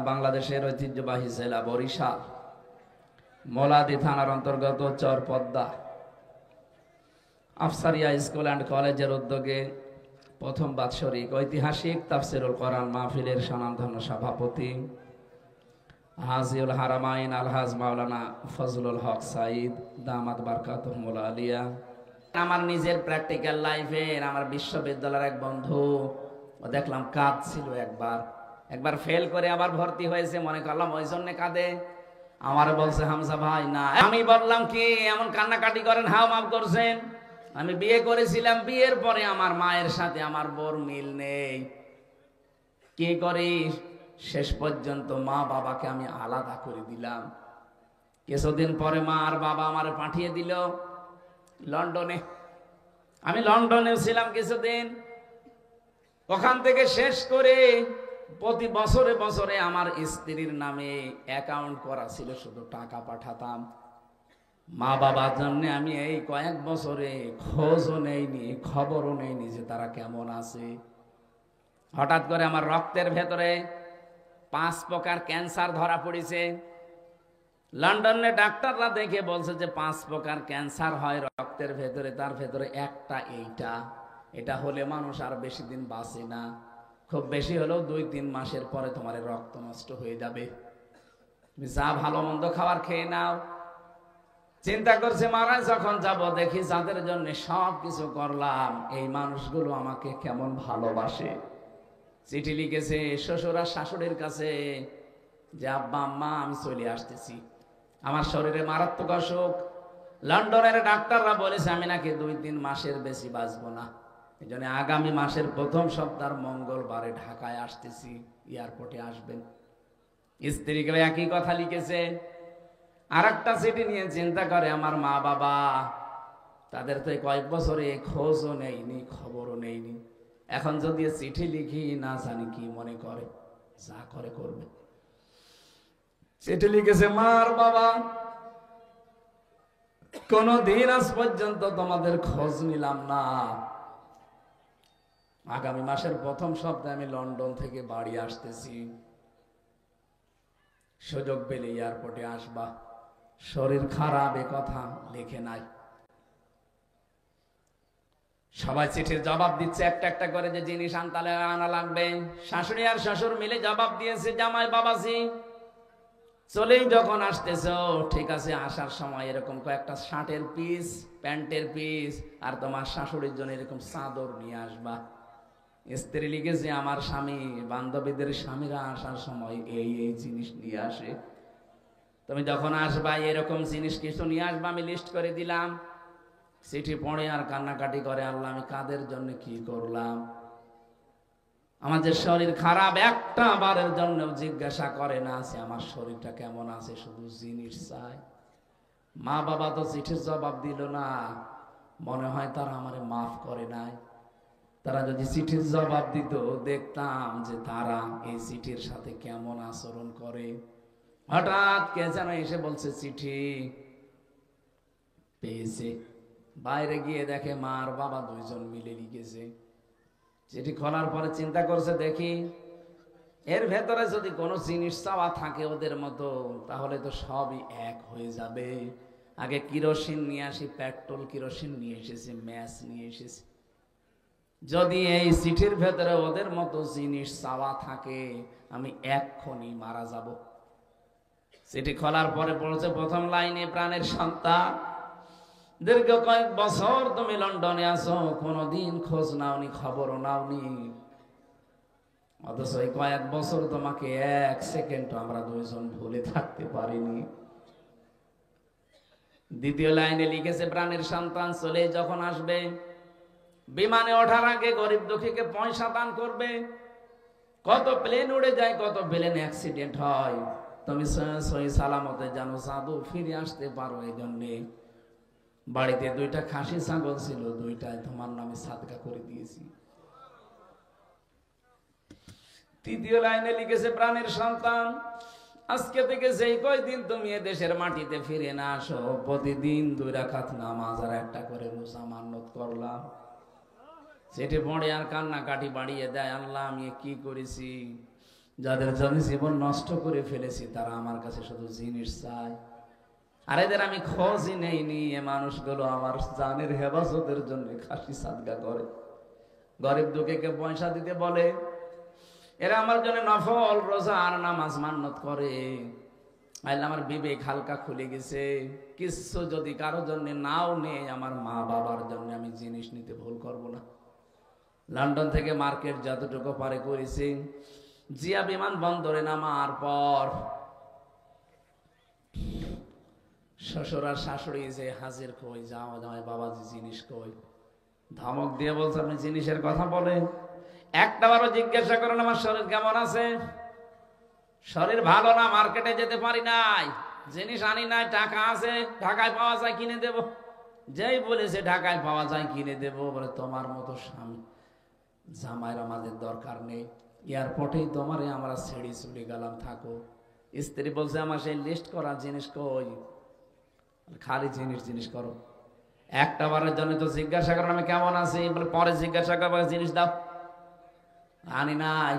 বাংলাদেশের ঐতিহ্যবাহী জেলা বরিশাল মোলাদি থানার অন্তর্গত চরপদ্দা আফসারিয়া স্কুল অ্যান্ড কলেজের উদ্যোগে প্রথম বাৎসরিক ঐতিহাসিক তাফসিরুল কোরআন মাহফিলের স্বনামধন্য সভাপতি হাজিউল হারামাইন আলহাজ মাওলানা ফজলুল হক সাইদ দামাত বারকাতুহুল আলিয়া। আমার নিজের প্র্যাকটিক্যাল লাইফের আমার বিশ্ববিদ্যালয়ের এক বন্ধু দেখলাম কাঁদছিল, একবার ফেল করে আবার ভর্তি হয়েছে, মনে করলাম ওই জন্য কাঁদে। আমার বলছে হামজা ভাই না, আমি বললাম কি এমন কান্নাকাটি করেন, হাও মাফ করছেন, আমি বিয়ে করেছিলাম, বিয়ের পরে আমার মায়ের সাথে আমার বোর মিল নেই, কি করি শেষ পর্যন্ত মা বাবাকে আমি আলাদা করে দিলাম। কিছুদিন পরে মা আর বাবা আমার পাঠিয়ে দিল লন্ডনে। আমি লন্ডনে ছিলাম কিছুদিন, ওখান থেকে শেষ করে প্রতি বছরে বছরে আমার স্ত্রীর নামে অ্যাকাউন্ট করা ছিল, শুধু টাকা পাঠাতাম। মা বাবার জন্য আমি এই কয়েক বছরে খোঁজও নেইনি, খবরও নেইনি যে তারা কেমন আছে। হঠাৎ করে আমার রক্তের ভেতরে 5 প্রকার ক্যান্সার ধরা পড়েছে। লন্ডনে ডাক্তাররা দেখে বলছে যে 5 প্রকার ক্যান্সার হয় রক্তের ভেতরে, তার ভেতরে একটা এটা হলে মানুষ আর বেশি দিন বাঁচে না, খুব বেশি হলেও 2-3 মাসের পরে তোমার রক্ত নষ্ট হয়ে যাবে, যা ভালো মন্দ খাবার খেয়ে নাও। চিন্তা করছে মারা যখন যাব দেখি যাদের জন্য সব কিছু করলাম এই মানুষগুলো আমাকে কেমন ভালোবাসে। চিঠি লিখেছে শ্বশুর আর শাশুড়ির কাছে যে আব্বা আম্মা আমি চলে আসতেছি, আমার শরীরে মারাত্মক অসুখ, লন্ডনের ডাক্তাররা বলেছে আমি নাকি 2-3 মাসের বেশি বাঁচবো না, এই জন্য আগামী মাসের প্রথম সপ্তাহ মঙ্গলবারে ঢাকায় আসতেছি, এয়ারপোর্টে আসবেন। স্ত্রীকে একই কথা লিখেছে। আর একটা চিঠি নিয়ে চিন্তা করে আমার মা বাবা, তাদের তো কয়েক বছরে খোঁজও নেইনি, খবরও নেইনি, এখন যদি চিঠি লিখি না জানি কি মনে করে, যা করে করবে। চিঠি লিখেছে মার বাবা, কোনদিন আজ পর্যন্ত তোমাদের খোঁজ নিলাম না, আগামী মাসের প্রথম সপ্তাহে আমি লন্ডন থেকে বাড়ি আসতেছি, সুযোগ পেলে এয়ারপোর্টে আসবা, শরীর খারাপ এ কথা লিখে নাই। সবাই চিঠির জবাব দিচ্ছে একটা একটা করে যে জিনিস আনা লাগবে। শাশুড়ি আর শ্বশুর মিলে জবাব দিয়েছে জামাই বাবাজি চলেই যখন আসতেছ ঠিক আছে, আসার সময় এরকম কয়েকটা শার্টের পিস, প্যান্টের পিস আর তোমার শাশুড়ির জন্য এরকম চাদর নিয়ে আসবা। স্ত্রী লিখেছে আমার স্বামী বান্ধবীদের স্বামীরা আসার সময় এই এই জিনিস নিয়ে আসে, তুমি যখন আসবা এরকম জিনিস কিছু নিয়ে আসবা, আমি লিস্ট করে দিলাম। চিঠি পড়ে আর কান্নাকাটি করে আল্লাহ আমি কাদের জন্য কি করলাম। আমাদের শরীর খারাপ একটা বারের জন্য জিজ্ঞাসা করে না আছে আমার শরীরটা কেমন আছে, শুধু জিনিস চাই। মা বাবা তো চিঠির জবাব দিল না, মনে হয় তারা আমারে মাফ করে নাই। তারা যদি চিঠির জবাব দিত দেখতাম যে তারা এই চিঠির সাথে কেমন আচরণ করে। হঠাৎ কে যেন এসে বলছে চিঠি পেয়েছে, বাইরে গিয়ে দেখে মা আর বাবা 2 জন মিলে লিখেছে। চিঠি খোলার পরে চিন্তা করছে দেখি এর ভেতরে যদি কোনো জিনিস চাওয়া থাকে ওদের মতো তাহলে তো সবই এক হয়ে যাবে। আগে কিরোসিন নিয়ে আসি, পেট্রোল কিরোসিন নিয়ে এসেছি, ম্যাচ নিয়ে এসেছি, যদি এই চিঠির ভেতরে ওদের মতো জিনিস চাওয়া থাকে আমি এক্ষুনি মারা যাব। চিঠি খোলার পরে পড়েছে প্রথম লাইনে প্রাণের সন্তান, দীর্ঘ কয়েক বছর তুমি লন্ডনে আছো, কোনদিন খোঁজ নাওনি, খবরও নাওনি, অথচ এই কয়েক বছর তোমাকে 1 সেকেন্ড আমরা 2 জন ভুলে থাকতে পারিনি। দ্বিতীয় লাইনে লিখেছে প্রাণের সন্তান চলে যখন আসবে বিমানে ওঠার আগে গরিব দুঃখীকে পয়সা দান করবে। কত প্লেন উড়ে যায়, কত প্লেন অ্যাক্সিডেন্ট হয়, তুমি সহি সালামতে জানো সাধু ফিরে আসতে পারো, এই জন্যে বাড়িতে 2টা খাসি ছাগল ছিল, 2টাই তোমার নামে সাদকা করে দিয়েছি। তৃতীয় লাইনে লিখেছে প্রাণের সন্তান আজকে থেকে যেই কয়দিন তুমি এ দেশের মাটিতে ফিরে না আসো প্রতিদিন 2 রাকাত নামাজ আর 1টা করে রোজা মান্নত করলাম। সেটি পড়ে আর কান্নাকাটি বাড়িয়ে দেয়, আল্লাহ আমি কি করেছি, যাদের জন্য জীবন নষ্ট করে ফেলেছি তারা আমার কাছে শুধু জিনিস চায়, আর এদের আমি খোঁজই নেইনি। এ মানুষগুলো আমার জানের হেফাজতের জন্য খাসি সাদগা করে, গরিব দুঃখীকে পয়সা দিতে বলে, এরা আমার জন্য নফল রোজা আর নামাজ মান্নত করে। আইলে আমার বিবেক হালকা খুলে গেছে। কিছু যদি কারো জন্য নাও নেই, আমার মা বাবার জন্য আমি জিনিস নিতে ভুল করব না। লন্ডন থেকে মার্কেট যতটুকু পারে করেছি, জিয়া বিমান বন্দরে নামার পর শ্বশুর আর শাশুড়ি যে হাজির কই, যাও জামাই বাবাজি জিনিস কই, ধমক দিয়ে বলছে আপনি জিনিসের কথা বলেন, একটা বারও জিজ্ঞাসা করেন আমার শরীর কেমন আছে। শরীর ভালো না, মার্কেটে যেতে পারি নাই, জিনিস আনি নাই, টাকা আছে, ঢাকায় পাওয়া যায় কিনে দেব। যেই বলেছে ঢাকায় পাওয়া যায় কিনে দেব, বলে তোমার মতো স্বামী জামাইয়ের আমাদের দরকার নেই, এয়ারপোর্টেই তোমারে আমরা ছেড়ে চলে গেলাম, থাকো। স্ত্রী বলছে আমার সেই লিস্ট করা জিনিস কই, খালি জিনিস জিনিস করো, একটা বারের জন্য তো জিজ্ঞাসা করেন আমি কেমন আছি, বলে পরে জিজ্ঞাসা করবো জিনিস দাও, আনি নাই,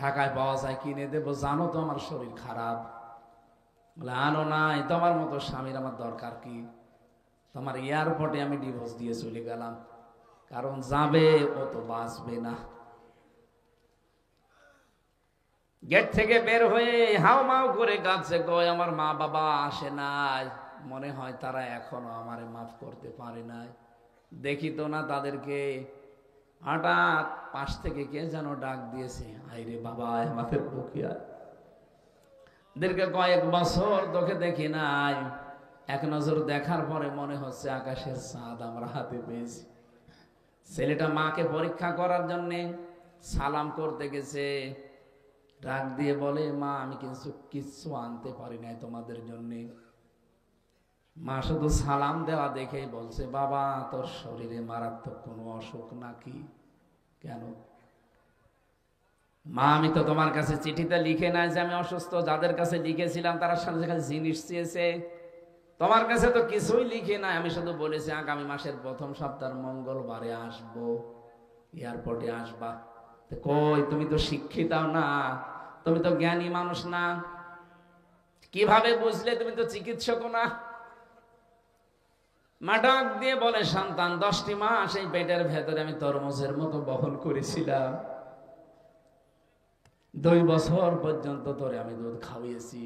ঢাকায় পাওয়া যায় কিনে দেবো, জানো তো আমার শরীর খারাপ। বলে আনো নাই, তোমার মতো স্বামীর আমার দরকার কি, তোমার এয়ারপোর্টে আমি ডিভোর্স দিয়ে চলে গেলাম, কারণ যাবে ও তো বাঁচবে না। গেট থেকে বের হয়ে হাও মাও করে কাঁদছে, কই আমার মা বাবা আসে নাই, মনে হয় তারা এখনো আমারে মাফ করতে পারে নাই, দেখি তো না তাদেরকে। হঠাৎ পাশ থেকে কে যেন ডাক দিয়েছে, আইরে বাবা আমাদের বুকে আয়, দীর্ঘ কয়েক বছর তোকে দেখি নাই, এক নজর দেখার পরে মনে হচ্ছে আকাশের চাঁদ আমরা হাতে পেয়েছি। ছেলেটা মাকে পরীক্ষা করার জন্য সালাম করতে গেছে, ডাক দিয়ে বলে মা আমি কিচ্ছু আনতে পারি নাই তোমাদের জন্য। মা শুধু সালাম দেওয়া দেখেই বলছে বাবা তোর শরীরে মারাত্মক কোনো অসুখ নাকি? কেন? মা আমি তো তোমার কাছে চিঠিতে লিখে নাই যে আমি অসুস্থ, যাদের কাছে লিখেছিলাম তারা সাথে জিনিস চেয়েছে, তোমার কাছে তো কিছুই লিখে নাই, আমি শুধু বলেছি আগামী মাসের প্রথম সপ্তাহের মঙ্গলবারে আসবো, এয়ারপোর্টে আসবা। কই তুমি তো শিক্ষিত না, তুমি তো জ্ঞানী মানুষ না, কিভাবে বুঝলে? তুমি তো চিকিৎসক না। মা ডাক দিয়ে বলে সন্তান 10টি মাস এই পেটের ভেতরে আমি তরমুজের মতো বহন করেছিলাম, 2 বছর পর্যন্ত তোরে আমি দুধ খাওয়িয়েছি,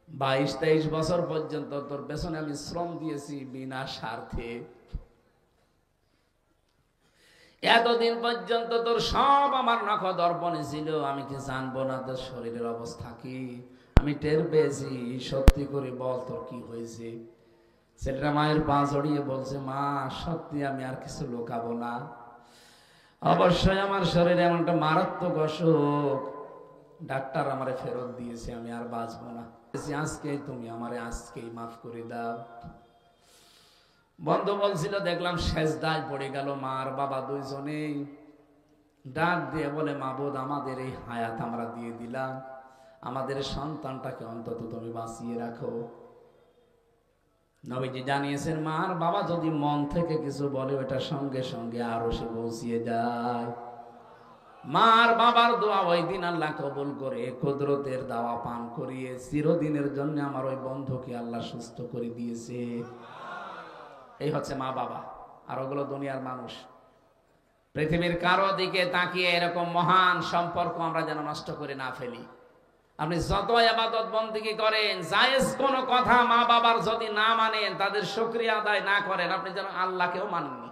22-23 বছর পর্যন্ত তোর পেছনে আমি শ্রম দিয়েছি বিনা স্বার্থে, এতদিন পর্যন্ত তোর সব আমার নখ দর্পণে ছিল, আমি কি জানবো না তোর শরীরের অবস্থা কি? আমি টের পেয়েছি, সত্যি করে বল তোর কি হয়েছে? ছেলেটা মায়ের পা জড়িয়ে বলছে মা সত্যি আমি আর কিছু লুকাবো না, অবশ্যই আমার শরীরে এমন একটা মারাত্মক অসুখ, ডাক্তার আমারে ফেরত দিয়েছে, আমি আর বাঁচবো না, আজকে তুমি আমারে আজকেই মাফ করে দাও। বন্ধু বলছিল দেখলাম সেজদায় পড়ে গেল মা আর বাবা দুইজনেই, ডাক দিয়ে বলে মাবুদ আমাদের এই হায়াত আমরা দিয়ে দিলাম, আমাদের সন্তানটাকে অন্তত তুমি বাঁচিয়ে রাখো। নবীজি জানিয়েছেন মা আর বাবা যদি মন থেকে কিছু বলে ওটা সঙ্গে সঙ্গে আরো সে পৌঁছিয়ে যায়। মা আর বাবার দোয়া ওই দিন আল্লাহ কবুল করে কুদরতের দাওয়া পান করিয়ে চিরদিনের জন্য আমার ওই বন্ধুকে আল্লাহ সুস্থ করে দিয়েছে। এই হচ্ছে মা বাবা, আর ওগুলো দুনিয়ার মানুষ। পৃথিবীর কারো দিকে তাকিয়ে এরকম মহান সম্পর্ক আমরা যেন নষ্ট করে না ফেলি। আপনি যত ইবাদত বন্দেগী করেন, জায়েজ কোনো কথা মা বাবার যদি না মানেন, তাদের শুকরিয়া আদায় না করেন, আপনি যেন আল্লাহকেও মানেননি।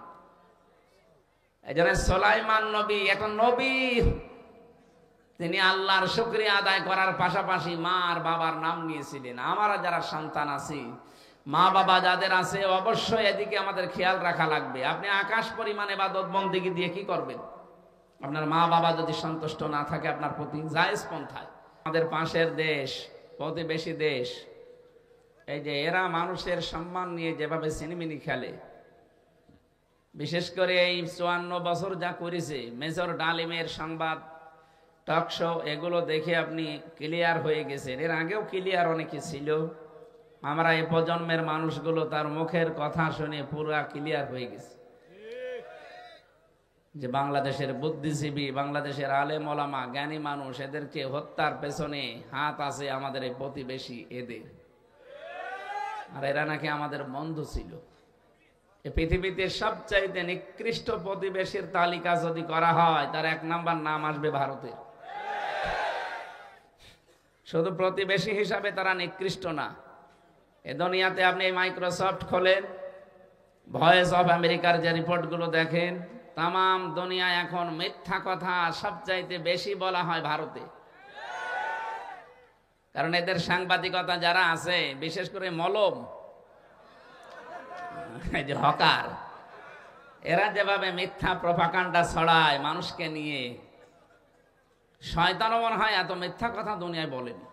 এই জন্য সুলাইমান নবী এখন নবী, তিনি আল্লাহর শুকরিয়া আদায় করার পাশাপাশি মা আর বাবার নাম নিয়েছিলেন। আমরা যারা সন্তান আছি, মা বাবা যাদের আছে, অবশ্যই এদিকে আমাদের খেয়াল রাখা লাগবে। আপনি আকাশ পরিমাণ ইবাদত বন্দেগী দিয়ে কি করবেন? আপনার মা বাবা যদি সন্তুষ্ট না থাকে আপনার প্রতি, জায়েজ পন্থায়। আমাদের পাশের দেশ, প্রতিবেশী দেশ, এই যে এরা মানুষের সম্মান নিয়ে যেভাবে সিনেমিনি খেলে, বিশেষ করে এই 54 বছর যা করেছে মেজর ডালিমের সংবাদ টক শো, এগুলো দেখে আপনি ক্লিয়ার হয়ে গেছেন। এর আগেও ক্লিয়ার অনেকে ছিল, আমরা এই প্রজন্মের মানুষগুলো তার মুখের কথা শুনে পুরা ক্লিয়ার হয়ে গেছে। যে বাংলাদেশের বুদ্ধিজীবী, বাংলাদেশের আলেম ওলামা, জ্ঞানী মানুষ, এদেরকে হত্যার পেছনে হাত আছে আমাদের এই প্রতিবেশী এদের। আর এরা নাকি আমাদের বন্ধু ছিল। এই পৃথিবীতে সবচাইতে নিকৃষ্ট প্রতিবেশীর তালিকা যদি করা হয়, তার 1 নাম্বার নাম আসবে ভারতের। শুধু প্রতিবেশী হিসাবে তারা নিকৃষ্ট না, এ দুনিয়াতে আপনি মাইক্রোসফট খোলেন, ভয়েস অফ আমেরিকার যে রিপোর্টগুলো দেখেন, তাম দুনিয়ায় এখন মিথ্যা কথা সবচাইতে বেশি বলা হয় ভারতে। কারণ এদের সাংবাদিকতা যারা আছে, বিশেষ করে মলম, এই যে হকার, এরা যেভাবে মিথ্যা প্রপাগান্ডা ছড়ায় মানুষকে নিয়ে, শয়তানও মনে হয় এত মিথ্যা কথা দুনিয়ায় বলেনি।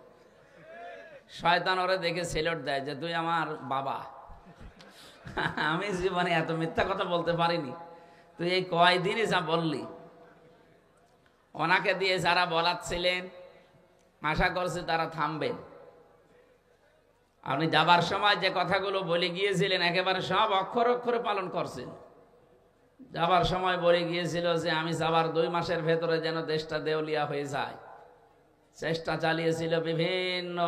শয়তান ওরে দেখে সেলট দেয় যে তুই আমার বাবা, আমি জীবনে এত মিথ্যা কথা বলতে পারিনি, তুই এই কয়দিনই যা বললি। ওনাকে দিয়ে যারা বলাচ্ছিলেন, আশা করছে তারা থামবেন। আপনি যাবার সময় যে কথাগুলো বলে গিয়েছিলেন একেবারে সব অক্ষর অক্ষরে পালন করছেন। যাবার সময় বলে গিয়েছিল যে আমি যাবার 2 মাসের ভেতরে যেন দেশটা দেউলিয়া হয়ে যায়। চেষ্টা চালিয়েছিল বিভিন্ন,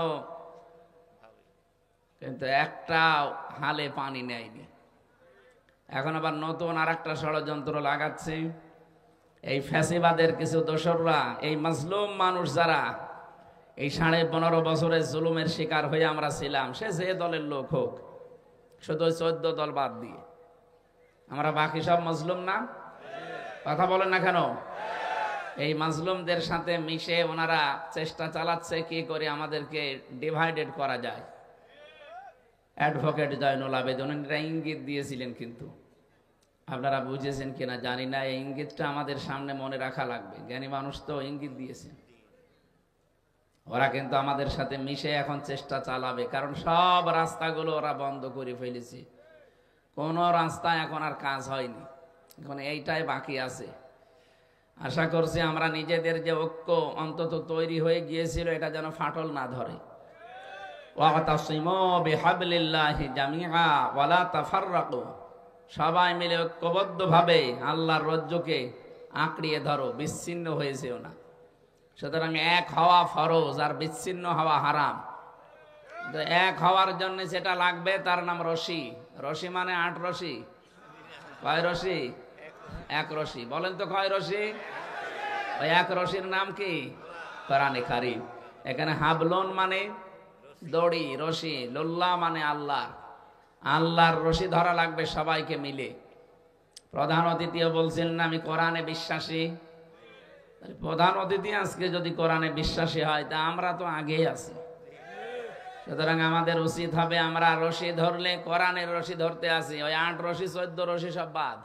কিন্তু একটা হালে পানি নেয়নি। এখন আবার নতুন আরেকটা ষড়যন্ত্র লাগাচ্ছে। এই ফ্যাসিবাদের কিছু দোসররা, এই মাজলুম মানুষ যারা এই 15.5 বছরের জুলুমের শিকার হয়ে আমরা ছিলাম, সে যে দলের লোক হোক, শুধু 14 দল বাদ দিয়ে আমরা বাকি সব মাজলুম না? কথা বলেন না কেন? এই মাজলুমদের সাথে মিশে ওনারা চেষ্টা চালাচ্ছে কি করে আমাদেরকে ডিভাইডেড করা যায়। অ্যাডভোকেট জয়নুল আবেদিন এরা ইঙ্গিত দিয়েছিলেন, কিন্তু আপনারা বুঝেছেন কিনা জানি না। এই ইঙ্গিতটা আমাদের সামনে মনে রাখা লাগবে। জ্ঞানী মানুষ তো ইঙ্গিত দিয়েছেন। ওরা কিন্তু আমাদের সাথে মিশে এখন চেষ্টা চালাবে, কারণ সব রাস্তাগুলো ওরা বন্ধ করে ফেলেছে। কোন রাস্তা এখন আর কাজ হয়নি, এখন এইটাই বাকি আছে। আশা করছি আমরা নিজেদের যে ঐক্য অন্তত তৈরি হয়ে গিয়েছিল, এটা যেন ফাটল না ধরে। ওয়াতাসিমু বিহাবলিল্লাহি জামিআ ওয়ালা তাফাররাকু, সবাই মিলে ঐক্যবদ্ধভাবে আল্লাহর রজ্জুকে আঁকড়িয়ে ধরো, বিচ্ছিন্ন হয়ে যেও না। সুতরাং এক হওয়া ফরজ, আর বিচ্ছিন্ন হওয়া হারাম। এক হওয়ার জন্য যেটা লাগবে তার নাম রশি। রশি মানে 8 রশি। কয় রশি? 1 রশি। বলেন তো কয় রশি? ওই 1 রশির নাম কি? কোরআনে কারীম। এখানে হাবলুন মানে দড়ি, রশি, লুল্লাহ মানে আল্লাহ। আল্লাহর রশি ধরা লাগবে সবাইকে মিলে। প্রধান অতিথিও বলছেন না আমি কোরআনে বিশ্বাসী। প্রধান অতিথি আজকে যদি কোরআনে বিশ্বাসী হয়, তা আমরা তো আগেই আছি। সুতরাং আমাদের উচিত হবে আমরা রশি ধরলে কোরআনের রশি ধরতে আসি। ওই 8 রশি 14 রশি সব বাদ।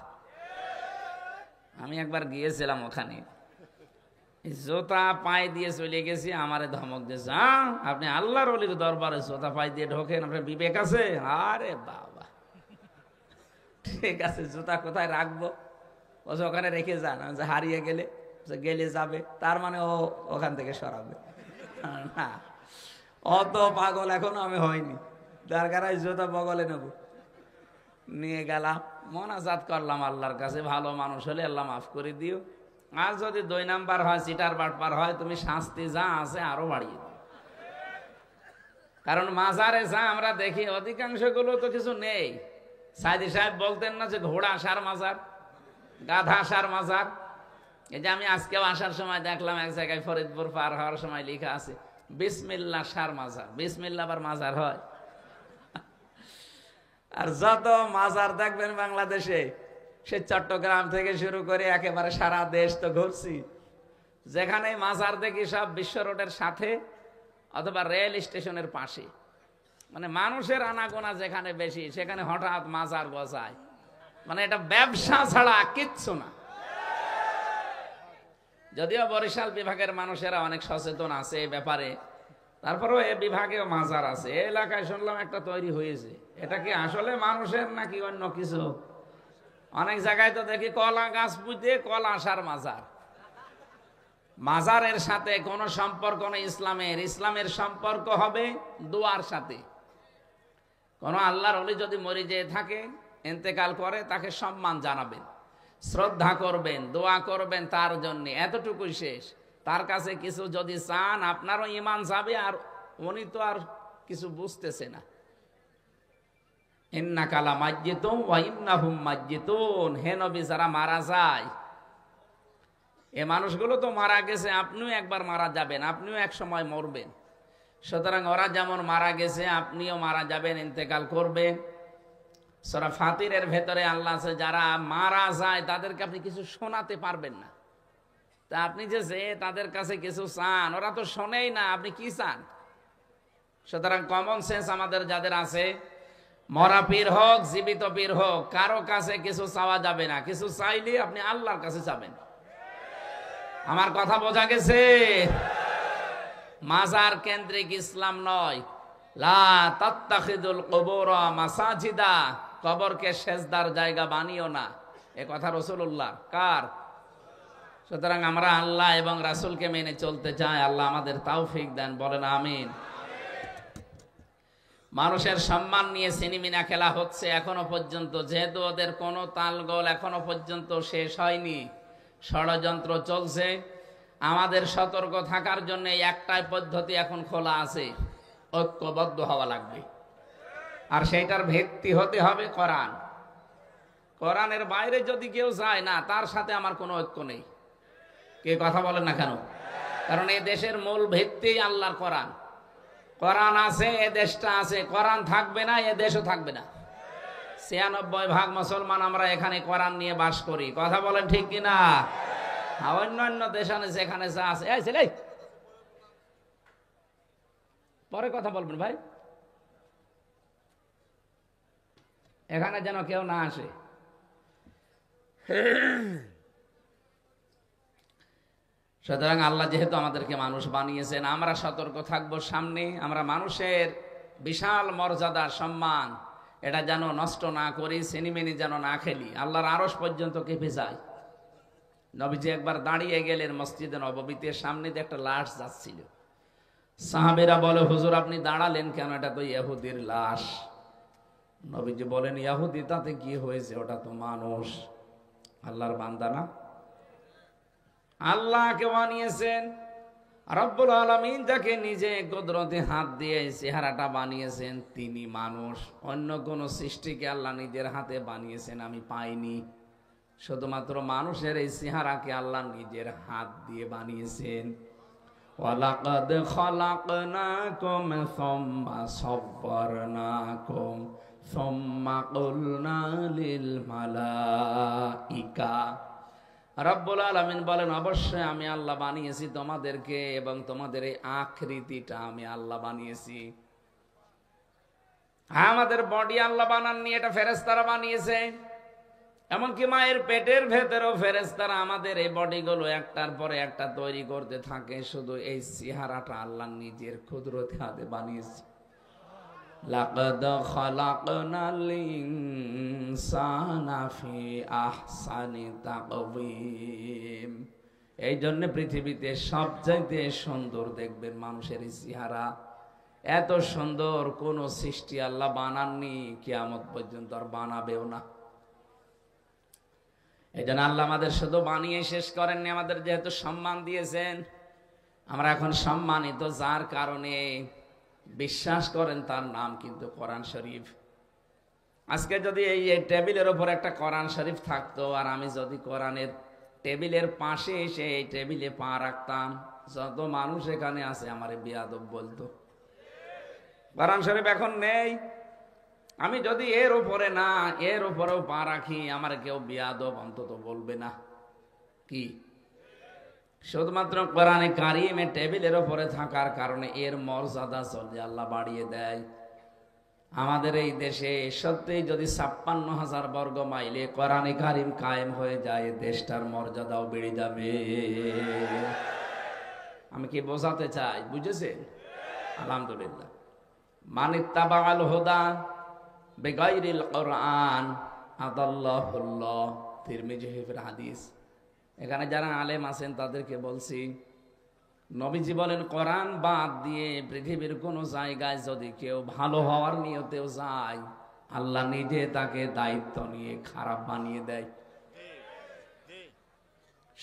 আমি একবার গিয়েছিলাম ওখানে, জোতা পায়ে দিয়ে চলে গেছি, আমারে ধমক দিয়েছে, আপনি আল্লাহর ওলির দরবারে জোতা পায়ে দিয়ে ঢোকেন, আপনার বিবেক আছে? আরে বাবা, ঠিক আছে, জুতা কোথায় রাখবো? ও ওখানে রেখে যান, হারিয়ে গেলে গেলে যাবে, তার মানে ও ওখান থেকে সরাবে না। অত পাগল এখনো আমি হয়নি, দরকার হয় জুতা বগলে নেব। নিয়ে গেলাম, মোনাজাত করলাম আল্লাহর কাছে, ভালো মানুষ হলে আল্লাহ মাফ করে দিও, আর যদি 2 নাম্বার হয়, চিটার বাটপার হয়, তুমি শাস্তি যা আছে আরো বাড়িয়ে দিও। কারণ মাজারে যা আমরা দেখি অধিকাংশ গুলো তো কিছু নেই। সাইদি সাহেব বলতেন না যে ঘোড়া আসার মাজার, গাধা আসার মাজার। এই যে আমি আজকেও আসার সময় দেখলাম এক জায়গায় ফরিদপুর পার হওয়ার সময় লেখা আছে বিসমিল্লাহ সার মাজার। বিসমিল্লাহ আবার মাজার হয়? আর যত মাজার দেখবেন বাংলাদেশে, সে চট্টগ্রাম থেকে শুরু করে একেবারে সারা দেশ তো ঘুরছি, যেখানে মাজার দেখি সব বিশ্ব রোডের সাথে অথবা রেল স্টেশনের পাশে। মানে মানুষের আনাগোনা যেখানে বেশি, সেখানে হঠাৎ মাজার বসায়। মানে এটা ব্যবসা ছাড়া কিচ্ছু না। যদিও বরিশাল বিভাগের মানুষেরা অনেক সচেতন আছে এই ব্যাপারে, তারপরেও এ বিভাগেও মাজার আছে। এই এলাকায় শুনলাম একটা তৈরি হয়েছে। এটা কি আসলে মানুষের নাকি অন্য কিছু? অনেক জায়গায় তো দেখি কলা গাছ পুঁতে কলা আসার মাজার। মাজারের সাথে কোনো সম্পর্ক নেই ইসলামের। ইসলামের সম্পর্ক হবে দোয়ার সাথে। কোন আল্লাহর ওলি যদি মরে যেয়ে থাকে, ইন্তেকাল করে, তাকে সম্মান জানাবেন। শ্রদ্ধা করবেন, দোয়া করবেন তার জন্য, এতটুকুই শেষ। তার কাছে কিছু যদি চান আপনারও ঈমান যাবে, আর উনি তো আর কিছু বুঝতেছে না। ইন্নাকা লামাইয়িতুন ওয়া ইন্নাহুম মাইয়িতুন, হে নবী যারা মারা যায় এ মানুষগুলো তো মারা গেছে, আপনিও একবার মারা যাবেন, আপনিও এক সময় মরবেন। সুতরাং ওরা যেমন মারা গেছে আপনিও মারা যাবেন, ইন্তেকাল করবেন। সূরা ফাতিরের ভেতরে আল্লাহ আছে যারা মারা যায় তাদেরকে আপনি কিছু শোনাতে পারবেন না। তা আপনি যে তাদের কাছে কিছু চান, ওরা তো শোনেই না, আপনি কি চান? সুতরাং কমন সেন্স আমাদের যাদের আছে, মরা পীর হোক জীবিত পীর হোক, কারো কাছে কিছু চাওয়া যাবে না। কিছু চাইলে আপনি আল্লাহর কাছে চাবেন। আমার কথা বোঝা গেছে? মাজার কেন্দ্রিক ইসলাম নয়। লা তাত্তাখিদুল কুবুর মাসাজিদা, কবরকে সেজদার জায়গা বানিও না, এ কথা রাসূলুল্লাহ কার? সুতরাং আমরা আল্লাহ এবং রাসূলকে মেনে চলতে চাই। আল্লাহ আমাদের তৌফিক দেন, বলেন আমিন। মানুষের সম্মান নিয়ে সিনেমিনা খেলা হচ্ছে এখনো পর্যন্ত, যেহেতু ওদের কোনো তালগোল এখনো পর্যন্ত শেষ হয়নি, ষড়যন্ত্র চলছে। আমাদের সতর্ক থাকার জন্য একটাই পদ্ধতি এখন খোলা আছে, ঐক্যবদ্ধ হওয়া লাগবে। আর সেইটার ভিত্তি হতে হবে কোরআন। কোরআনের বাইরে যদি কেউ যায় না, তার সাথে আমার কোনো ঐক্য নেই। কে কথা বলেন না কেন? কারণ এই দেশের মূল ভিত্তি আল্লাহর কোরআন। কোরআন আছে, এ দেশটা আছে। কোরআন থাকবে না, এ দেশও থাকবে না। ৯৬% মুসলমান আমরা এখানে কোরআন নিয়ে বাস করি। কথা বলেন ঠিক কিনা? অন্যান্য দেশ যেখানে যা আছে, এই ছেলে পরে কথা বলবেন ভাই, এখানে যেন কেউ না আসে। সুতরাং আল্লাহ যেহেতু আমাদেরকে মানুষ বানিয়েছেন, আমরা সতর্ক থাকবো। সামনে আমরা মানুষের বিশাল মর্যাদা সম্মান এটা যেন নষ্ট না করি, সিনেমিনি যেন না খেলি। আল্লাহর আরশ পর্যন্ত কেঁপে যায়। নবীজি একবার দাঁড়িয়ে গেলেন মসজিদে নববীতে, সামনে দিয়ে একটা লাশ যাচ্ছিল। সাহাবেরা বলে, হুজুর আপনি দাঁড়ালেন কেন? এটা তো ইহুদির লাশ। নবীজি বলেন, ইহুদি তাতে কি হয়েছে, ওটা তো মানুষ, আল্লাহর বান্দা না? আল্লাহকে বানিয়েছেন রব্বুল আলামিন, যাকে নিজে কুদরতে হাত দিয়ে চেহারাটা বানিয়েছেন, তিনি মানুষ। অন্য কোন সৃষ্টিকে আল্লাহ নিজের হাতে বানিয়েছেন আমি পাইনি। শুধুমাত্র মানুষের এই চেহারাকে আল্লাহ নিজের হাত দিয়ে বানিয়েছেন। ওয়ালাকাদ খালাকনাকুম সুম্মা সাব্বারনাকুম সুম্মা কুলনা লিল মালাইকা। রব্বুল আলামিন বলেন, অবশ্যই আমি আল্লাহ বানিয়েছি তোমাদেরকে, এবং তোমাদের এই আকৃতিটা আমি আল্লাহ বানিয়েছি। আমাদের বডি আল্লাহ বানাননি, এটা ফেরেশতারা বানিয়েছে। এমনকি মায়ের পেটের ভেতরেও ফেরেশতারা আমাদের এই বডিগুলো একটার পরে একটা তৈরি করতে থাকে। শুধু এই চেহারাটা আল্লাহ নিজের কুদরতি হাতে বানিয়েছে। লাকাদ খালাকনাল ইনসানা ফি আহসানি তাকওয়িম। এই জন্য পৃথিবীতে সবচাইতে সুন্দর দেখবেন মানুষের চেহারা। এত সুন্দর কোন সৃষ্টি আল্লাহ বানাননি, কিয়ামত পর্যন্ত আর বানাবেও না। এই জন্য আল্লাহ আমাদের শুধু বানিয়ে শেষ করেননি, আমাদের যেহেতু সম্মান দিয়েছেন, আমরা এখন সম্মানিত। যার কারণে বিশ্বাস করেন তার নাম কিন্তু কোরআন শরীফ। আজকে যদি এই টেবিলের ওপর একটা কোরআন শরীফ থাকতো, আর আমি যদি কোরআনের টেবিলের পাশে এসে এই টেবিলে পা রাখতাম, যত মানুষ এখানে আছে আমারে বেয়াদব বলতো। কোরআন শরীফ এখন নেই, আমি যদি এর উপরে না এর উপরেও পা রাখি, আমার কেউ বেয়াদব অন্তত বলবে না। কি? শুধুমাত্র কোরআনে কারিমে টেবিলের উপরে থাকার কারণে এর মর্যাদা চলে আল্লাহ বাড়িয়ে দেয়। আমাদের এই দেশে সত্যিই যদি ৫৬,০০০ বর্গ মাইলে কোরআনে কারিম কায়েম হয়ে যায়, দেশটার মর্যাদাও বেড়ে যাবে। আমি কি বোঝাতে চাই? বুঝেছেন? আলহামদুলিল্লাহ। মানিত্তাবাআল হুদা বিগাইরিল কোরআন আদাল্লাহুল্লাহ, তিরমিজি শরীফের হাদিস। এখানে যারা আলেম আছেন তাদেরকে বলছি, নবীজি বলেন, কোরআন বাদ দিয়ে পৃথিবীর কোন জায়গায় যদি কেউ ভালো হওয়ার নিয়তেও যায়, আল্লাহ নিজে তাকে দায়িত্ব নিয়ে খারাপ বানিয়ে দেয়।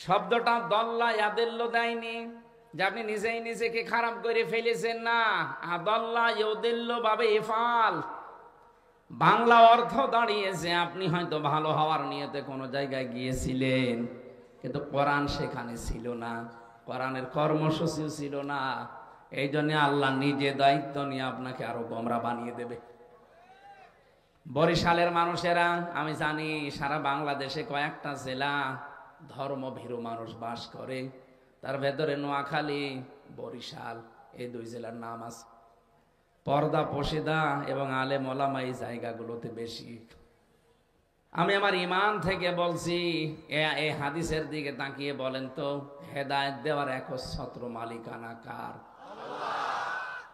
শব্দটা দল্লা ইয়াদিল্ল দেয়নি যে আপনি নিজেই নিজেকে খারাপ করে ফেলেছেন, না। আদল্লা ইউদিল্ল ভাবে ইফাল, বাংলা অর্থ দাঁড়িয়েছে আপনি হয়তো ভালো হওয়ার নিয়তে কোনো জায়গায় গিয়েছিলেন, কিন্তু কোরআন সেখানে ছিল না, কোরআনের কর্মসূচিও ছিল না। এই জন্য আল্লাহ নিজে দায়িত্ব নিয়ে আপনাকে আরো গোমরা বানিয়ে দেবে। বরিশালের মানুষেরা, আমি জানি সারা বাংলাদেশে কয়েকটা জেলা ধর্মভীরু মানুষ বাস করে, তার ভেতরে নোয়াখালী, বরিশাল, এই দুই জেলার নাম আছে। পর্দা পশিদা এবং আলেম ওলামা এই জায়গাগুলোতে বেশি। আমি আমার ইমান থেকে বলছি, এই হাদিসের দিকে তাকিয়ে বলেন তো, হেদায়েত দেওয়ার একচ্ছত্র মালিকানা কার?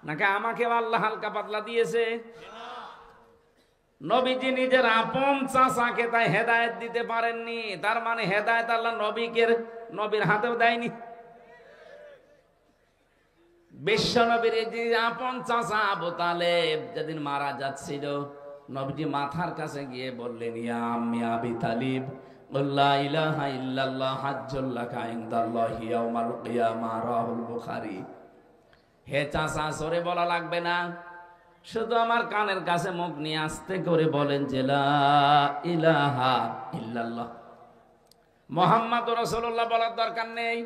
নাকি আমাকে আল্লাহ হালকা পাতলা দিয়েছে? নবীজি নিজের আপন চাচাকে তাই হেদায়েত দিতে পারেননি, তার মানে হেদায়েত আল্লাহ নবীর হাতেও দেয়নি। বিশ্ব নবীর যে আপন চাচা আবু তালেব যেদিন মারা যাচ্ছিল, নবীজি মাথার কাছে গিয়ে বললেন, ইয়া আম্মি আবি তালিব, লা ইলাহা ইল্লাল্লাহ হাজ্জুল লাকা ইনদাল্লাহি ইয়াউমাল কিয়ামাহ, রাহুল বুখারী। হে চাচা, সরে বলা লাগবে না, শুধু আমার কানের কাছে মুখ নিয়ে আস্তে করে বলেন যে লা ইলাহা ইল্লাল্লাহ, মুহাম্মাদুর রাসূলুল্লাহ বলার দরকার নেই।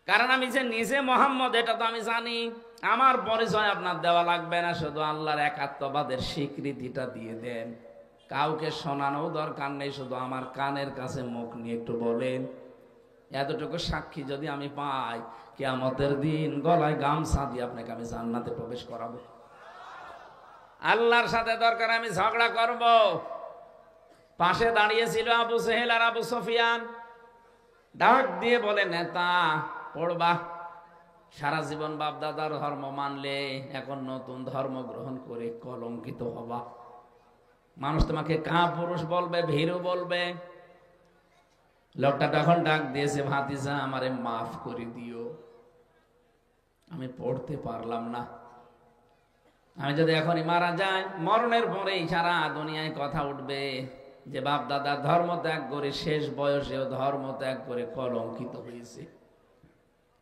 কারণ আমি যে নিজে মোহাম্মদ এটা তো আমি জানি, আমার পরিচয় আপনার দেওয়া লাগবে না, শুধু আল্লাহর একাত্মবাদের স্বীকৃতিটা দিয়ে দেন। কাউকে শোনানো দরকার নেই, শুধু আমার কানের কাছে মুখ নিয়ে একটু বলেন। এতটুকু সাক্ষী যদি আমি পাই, কিয়ামতের দিন গলায় গামছা দিয়ে আপনাকে আমি জান্নাতে প্রবেশ করাবো। আল্লাহর সাথে দরকার আমি ঝগড়া করব। পাশে দাঁড়িয়েছিল আবু সেহেল আর আবু সুফিয়ান, ডাক দিয়ে বলে, নেতা পড়বা, সারা জীবন বাপ দাদার ধর্ম মানলে এখন নতুন ধর্ম গ্রহণ করে কলঙ্কিত হবা, মানুষ তোমাকে কাপুরুষ বলবে, ভীরু বলবে। লোকটা তখন ডাক দিয়েছে, ভাতিজা আমারে মাফ করে দিও, আমি পড়তে পারলাম না, আমি যদি এখনই মারা যাই, মরণের পরেই সারা দুনিয়ায় কথা উঠবে যে বাপ দাদা ধর্ম ত্যাগ করে শেষ বয়সেও ধর্ম ত্যাগ করে কলঙ্কিত হয়েছে,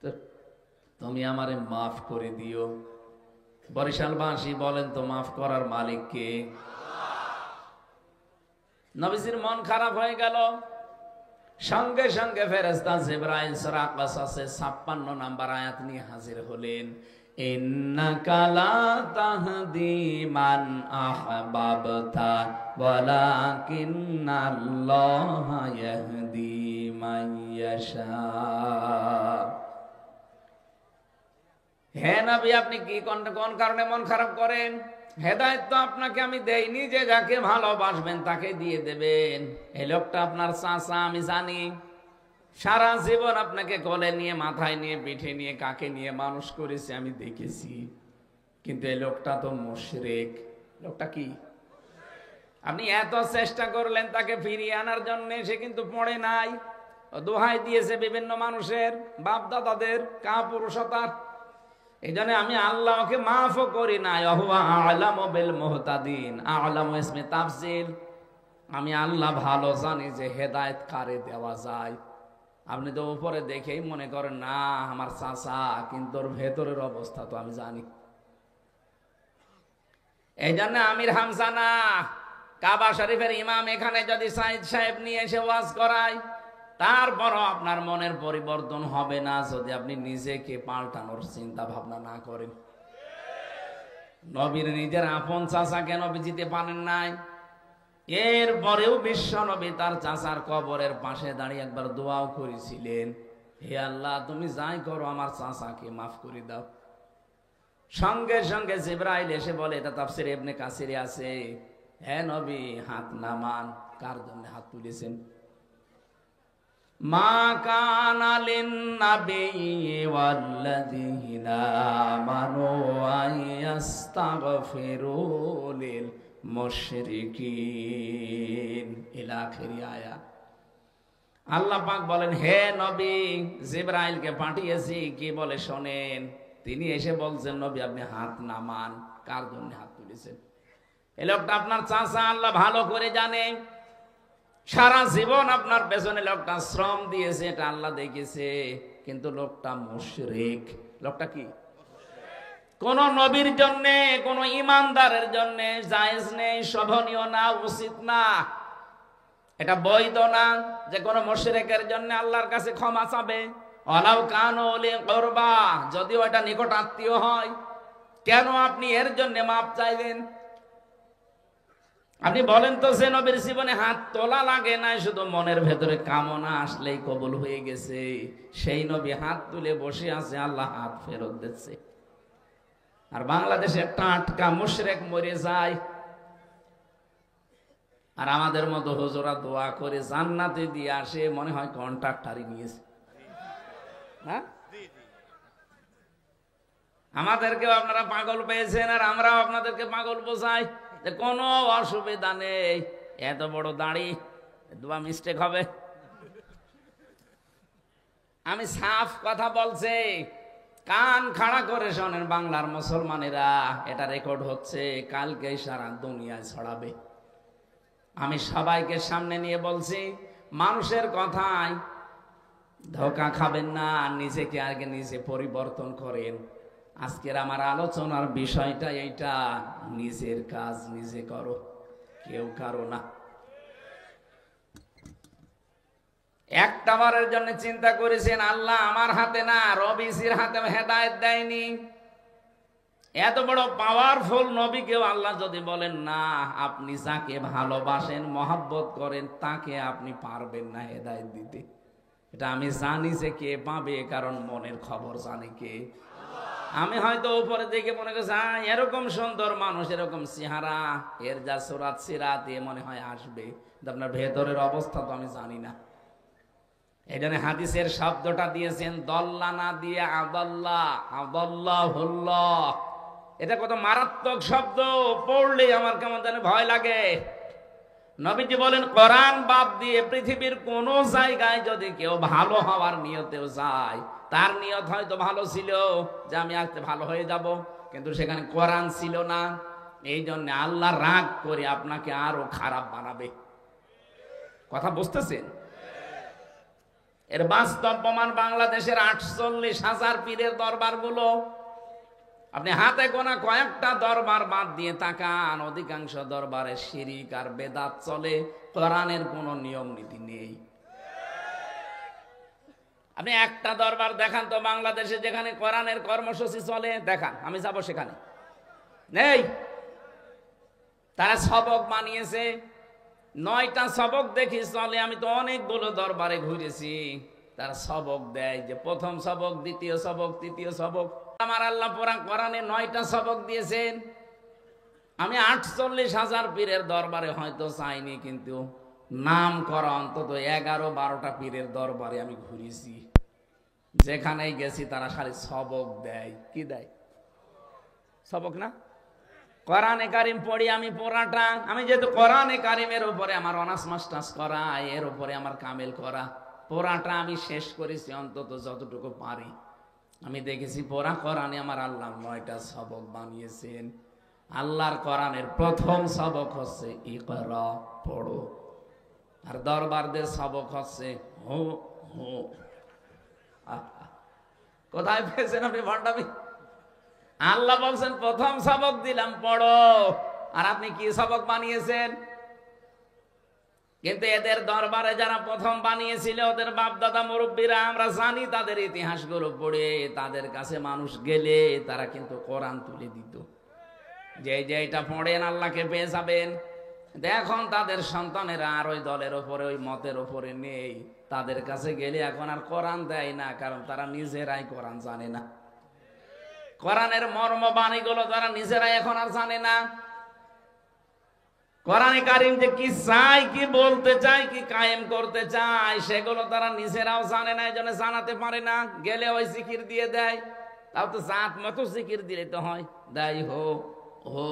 তো তুমি আমারে মাফ করে দিও। বরিশালবাসী বলেন তো, মাফ করার মালিক কে? নবীজির মন খারাপ হয়ে গেল। সঙ্গে সঙ্গে ফেরেশতা জিবরাইল সূরা কাসাসে 56 নাম্বার আয়াত নিয়ে হাজির হলেন। ইন্নাকা লা তাহদি মান আহবাবতা ওয়ালাকিন্নাল্লাহা ইয়াহদি মান ইয়াশা। হে নবী, আপনি কি কোন কারণে মন খারাপ করেন? হেদায়েত তো আপনাকে আমি দেইনি যে যাকে ভালোবাসবেন তাকে দিয়ে দেবেন। এই লোকটা আপনার চাচা, আমি জানি। সারা জীবন আপনাকে কোলে নিয়ে, মাথায় নিয়ে, পিঠে নিয়ে, কাকে নিয়ে মানুষ করেছে আমি দেখেছি, কিন্তু এই লোকটা তো মুশরিক। লোকটা কি? আপনি এত চেষ্টা করলেন তাকে ফিরিয়ে আনার জন্য, সে কিন্তু পড়ে নাই। দোহাই দিয়েছে বিভিন্ন মানুষের, বাপ দাদাদের কাপুরুষতার। এই জন্য আমি আল্লাহকে মাফও করি নাই। আ'লামু বিল মুহতাদিন, আ'লামু ইসমে তাফসীর। আমি আল্লাহ ভালো জানি যে হেদায়েত কারে দেওয়া যায়। আপনি তো উপরে দেখেই মনে করেন না আমার চাচা, কিন্তু ওর ভেতরের অবস্থা তো আমি জানি। এই জন্য আমির হামজা না, কাবা শরীফের ইমাম এখানে যদি সাইদ সাহেব নিয়ে এসে ওয়াজ করায়, তারপরও আপনার মনের পরিবর্তন হবে না যদি আপনি নিজেকে পাল্টানোর চিন্তা ভাবনা না করেন। নবীর নিজের আপন চাচাকে নবী জিতে পারেন নাই, এরপরেও বিশ্ব নবী তার চাচার কবরের পাশে দাঁড়িয়ে একবার দোয়াও করেছিলেন, হে আল্লাহ তুমি যাই করো আমার চাচাকে মাফ করে দাও। সঙ্গে সঙ্গে জিবরাইল এসে বলে, এটা তাফসীরে ইবনে কাসিরে আছে, হে নবী হাত নামান। কার জন্য হাত তুলেছেন? মা কানা লিন-নাবিয়্যি ওয়াল্লাযীনা আমানু আইয়াস্তাগফিরু লিল মুশরিকিন ইলা আখিরি আয়াত। আল্লাহ পাক বলেন, হে নবী, জিবরাইলকে পাঠিয়েছি, কি বলে শোনেন। তিনি এসে বলছেন, নবী আপনি হাত নামান। কার জন্য হাত তুলেছেন? এই লোকটা আপনার চাচা, আল্লাহ ভালো করে জানে। সারা জীবন আপনার পেছনে লোকটা শ্রম দিয়েছে, এটা আল্লাহ দেখেছে, কিন্তু লোকটা মুশরিক। লোকটা কি? কোন নবীর জন্য, কোন ইমানদারের জন্য জায়েজ নেই, শোভনীয় না, উচিত না, এটা বৈধ না যে কোন মুশরিকের জন্য আল্লাহর কাছে ক্ষমা চাবে। ওয়ালাউ কানু উলি কুরবা, যদিও এটা নিকট আত্মীয় হয়, কেন আপনি এর জন্য মাপ চাইবেন? আপনি বলেন তো, যে নবীর জীবনে হাত তোলা লাগে নাই, শুধু মনের ভেতরে কামনা আসলেই কবুল হয়ে গেছে, সেই নবী হাত তুলে বসে আছে, আল্লাহ হাত ফেরত দিচ্ছে। আর বাংলাদেশে টাটকা মুশরিক মরে যায়, আর আমাদের মতো হুজুরা দোয়া করে জান্নাতে দিয়ে আসে, মনে হয় কন্ট্রাক্টরই নিয়েছে। হ্যাঁ, আমাদেরকেও আপনারা পাগল পেয়েছেন, আর আমরাও আপনাদেরকে পাগল বোঝাই যে কোনো অসুবিধা নেই, এত বড় দাড়ি, দোয়া মিস্টেক হবে। আমি সাফ কথা বলছি, কান খাড়া করে শোনেন বাংলার মুসলমানেরা, এটা রেকর্ড হচ্ছে, কালকে সারা দুনিয়ায় ছড়াবে। আমি সবাইকে সামনে নিয়ে বলছি, মানুষের কথায় ধোঁকা খাবেন না, নিজেকে আগে নিজে পরিবর্তন করেন। আজকের আমার আলোচনার বিষয়টা এইটা, নিজের কাজ নিজে করো, কেউ কারো না। একটা বারের জন্য চিন্তা করেছেন আল্লাহ আমার হাতে না, রবিসির হাতে হেদায়েত দেয়নি? এত বড় পাওয়ারফুল নবীকেও আল্লাহ যদি বলেন না, আপনি যাকে ভালোবাসেন, মহব্বত করেন, তাকে আপনি পারবেন না হেদায়েত দিতে, এটা আমি জানি যে কে পাবে, কারণ মনের খবর জানে কে? আমি হয়তো উপরে দেখে মনে করছি এরকম সুন্দর মানুষ, এরকম চেহারা, এর যা সুরাত সিরাত, এ মনে হয় আসবে, আপনার ভেতরের অবস্থা তো আমি জানি না। এই জন্য হাদিসের শব্দটা দিয়েছেন দল্লা না দিয়ে আদাল্লাহ, আদাল্লাহুল্লাহ। এটা কত মারাত্মক শব্দ, পড়লে আমার কেমন যেন ভয় লাগে। নবীজি বলেন, কোরআন বাদ দিয়ে পৃথিবীর কোন জায়গায় যদি কেউ ভালো হওয়ার নিয়তেও যায়, তার নিয়ত হয়তো ভালো ছিল যে আমি আজকে ভালো হয়ে যাব, কিন্তু সেখানে কোরআন ছিল না, এই জন্য আল্লাহ রাগ করে আপনাকে আরো খারাপ বানাবে। কথা বুঝতেছেন? এর বাস্তব প্রমাণ বাংলাদেশের 48,000 পীরের দরবারগুলো। আপনি হাতে গোনা কয়েকটা দরবার বাদ দিয়ে তাকান, অধিকাংশ দরবারে শিরিক আর বেদাত চলে, কোরআনের কোনো নিয়ম নীতি নেই। আপনি একটা দরবার দেখান তো বাংলাদেশে যেখানে কোরআনের কর্মসূচি চলে, দেখান, আমি যাব সেখানে, নেই। তারা সবক বানিয়েছে, 9টা সবক দেখি চলে। আমি তো অনেকগুলো দরবারে ঘুরেছি, তারা সবক দেয় যে প্রথম সবক, দ্বিতীয় সবক, তৃতীয় সবক। আমার আল্লাহ কোরআনে 9টা সবক দিয়েছেন। আমি 48,000 পীরের দরবারে হয়তো চাইনি, কিন্তু নাম করা অন্তত 11-12টা পীরের দরবারে আমি ঘুরেছি, যেখানেই গেছি তারা খালি সবক দেয়। কি দেয়? সবক না? কোরআনে কারিম পড়ি আমি পড়াটা, আমি যেহেতু কোরআনে কারিমের উপরে আমার অনার্স মাস্টার্স করা, এর উপরে আমার কামেল করা, পড়াটা আমি শেষ করেছি অন্তত যতটুকু পারি। আমি দেখেছি পড়া কোরআনে আমার আল্লাহ 9টা সবক বানিয়েছেন। আল্লাহর কোরআনের প্রথম সবক হচ্ছে ইকরা, পড়ো, আর দরবারদের সবক হচ্ছে হো হো। কোথায় পেয়েছেন আপনি ভণ্ডামি? আল্লাহ বলছেন প্রথম সবক দিলাম পড়ো, আর আপনি কি সবক বানিয়েছেন? কিন্তু এদের দরবারে যারা প্রথম বানিয়েছিল, ওদের বাপ দাদা মুরব্বীরা, আমরা জানি তাদের ইতিহাসগুলো পড়ে, তাদের কাছে মানুষ গেলে তারা কিন্তু কোরআন তুলে দিত, যে এটা পড়েন আল্লাহকে পেয়ে যাবেন। এখন তাদের সন্তানেরা আর ওই দলের ওপরে, ওই মতের ওপরে নেই, তাদের কাছে গেলে এখন আর কোরআন দেয় না, কারণ তারা নিজেরাই কোরআন জানে না। কোরআনের মর্ম বাণীগুলো তারা নিজেরাই এখন আর জানে না। কোরআনে কারিম যে কি চাই, কি বলতে চাই, কি কায়েম করতে চাই, সেগুলো তারা নিজেরাও জানে না, এই জন্য জানাতে পারে না। গেলে ওই জিকির দিয়ে দেয়, তাও তো জাত মতো জিকির দিলে তো হয়, দেয় হো হো।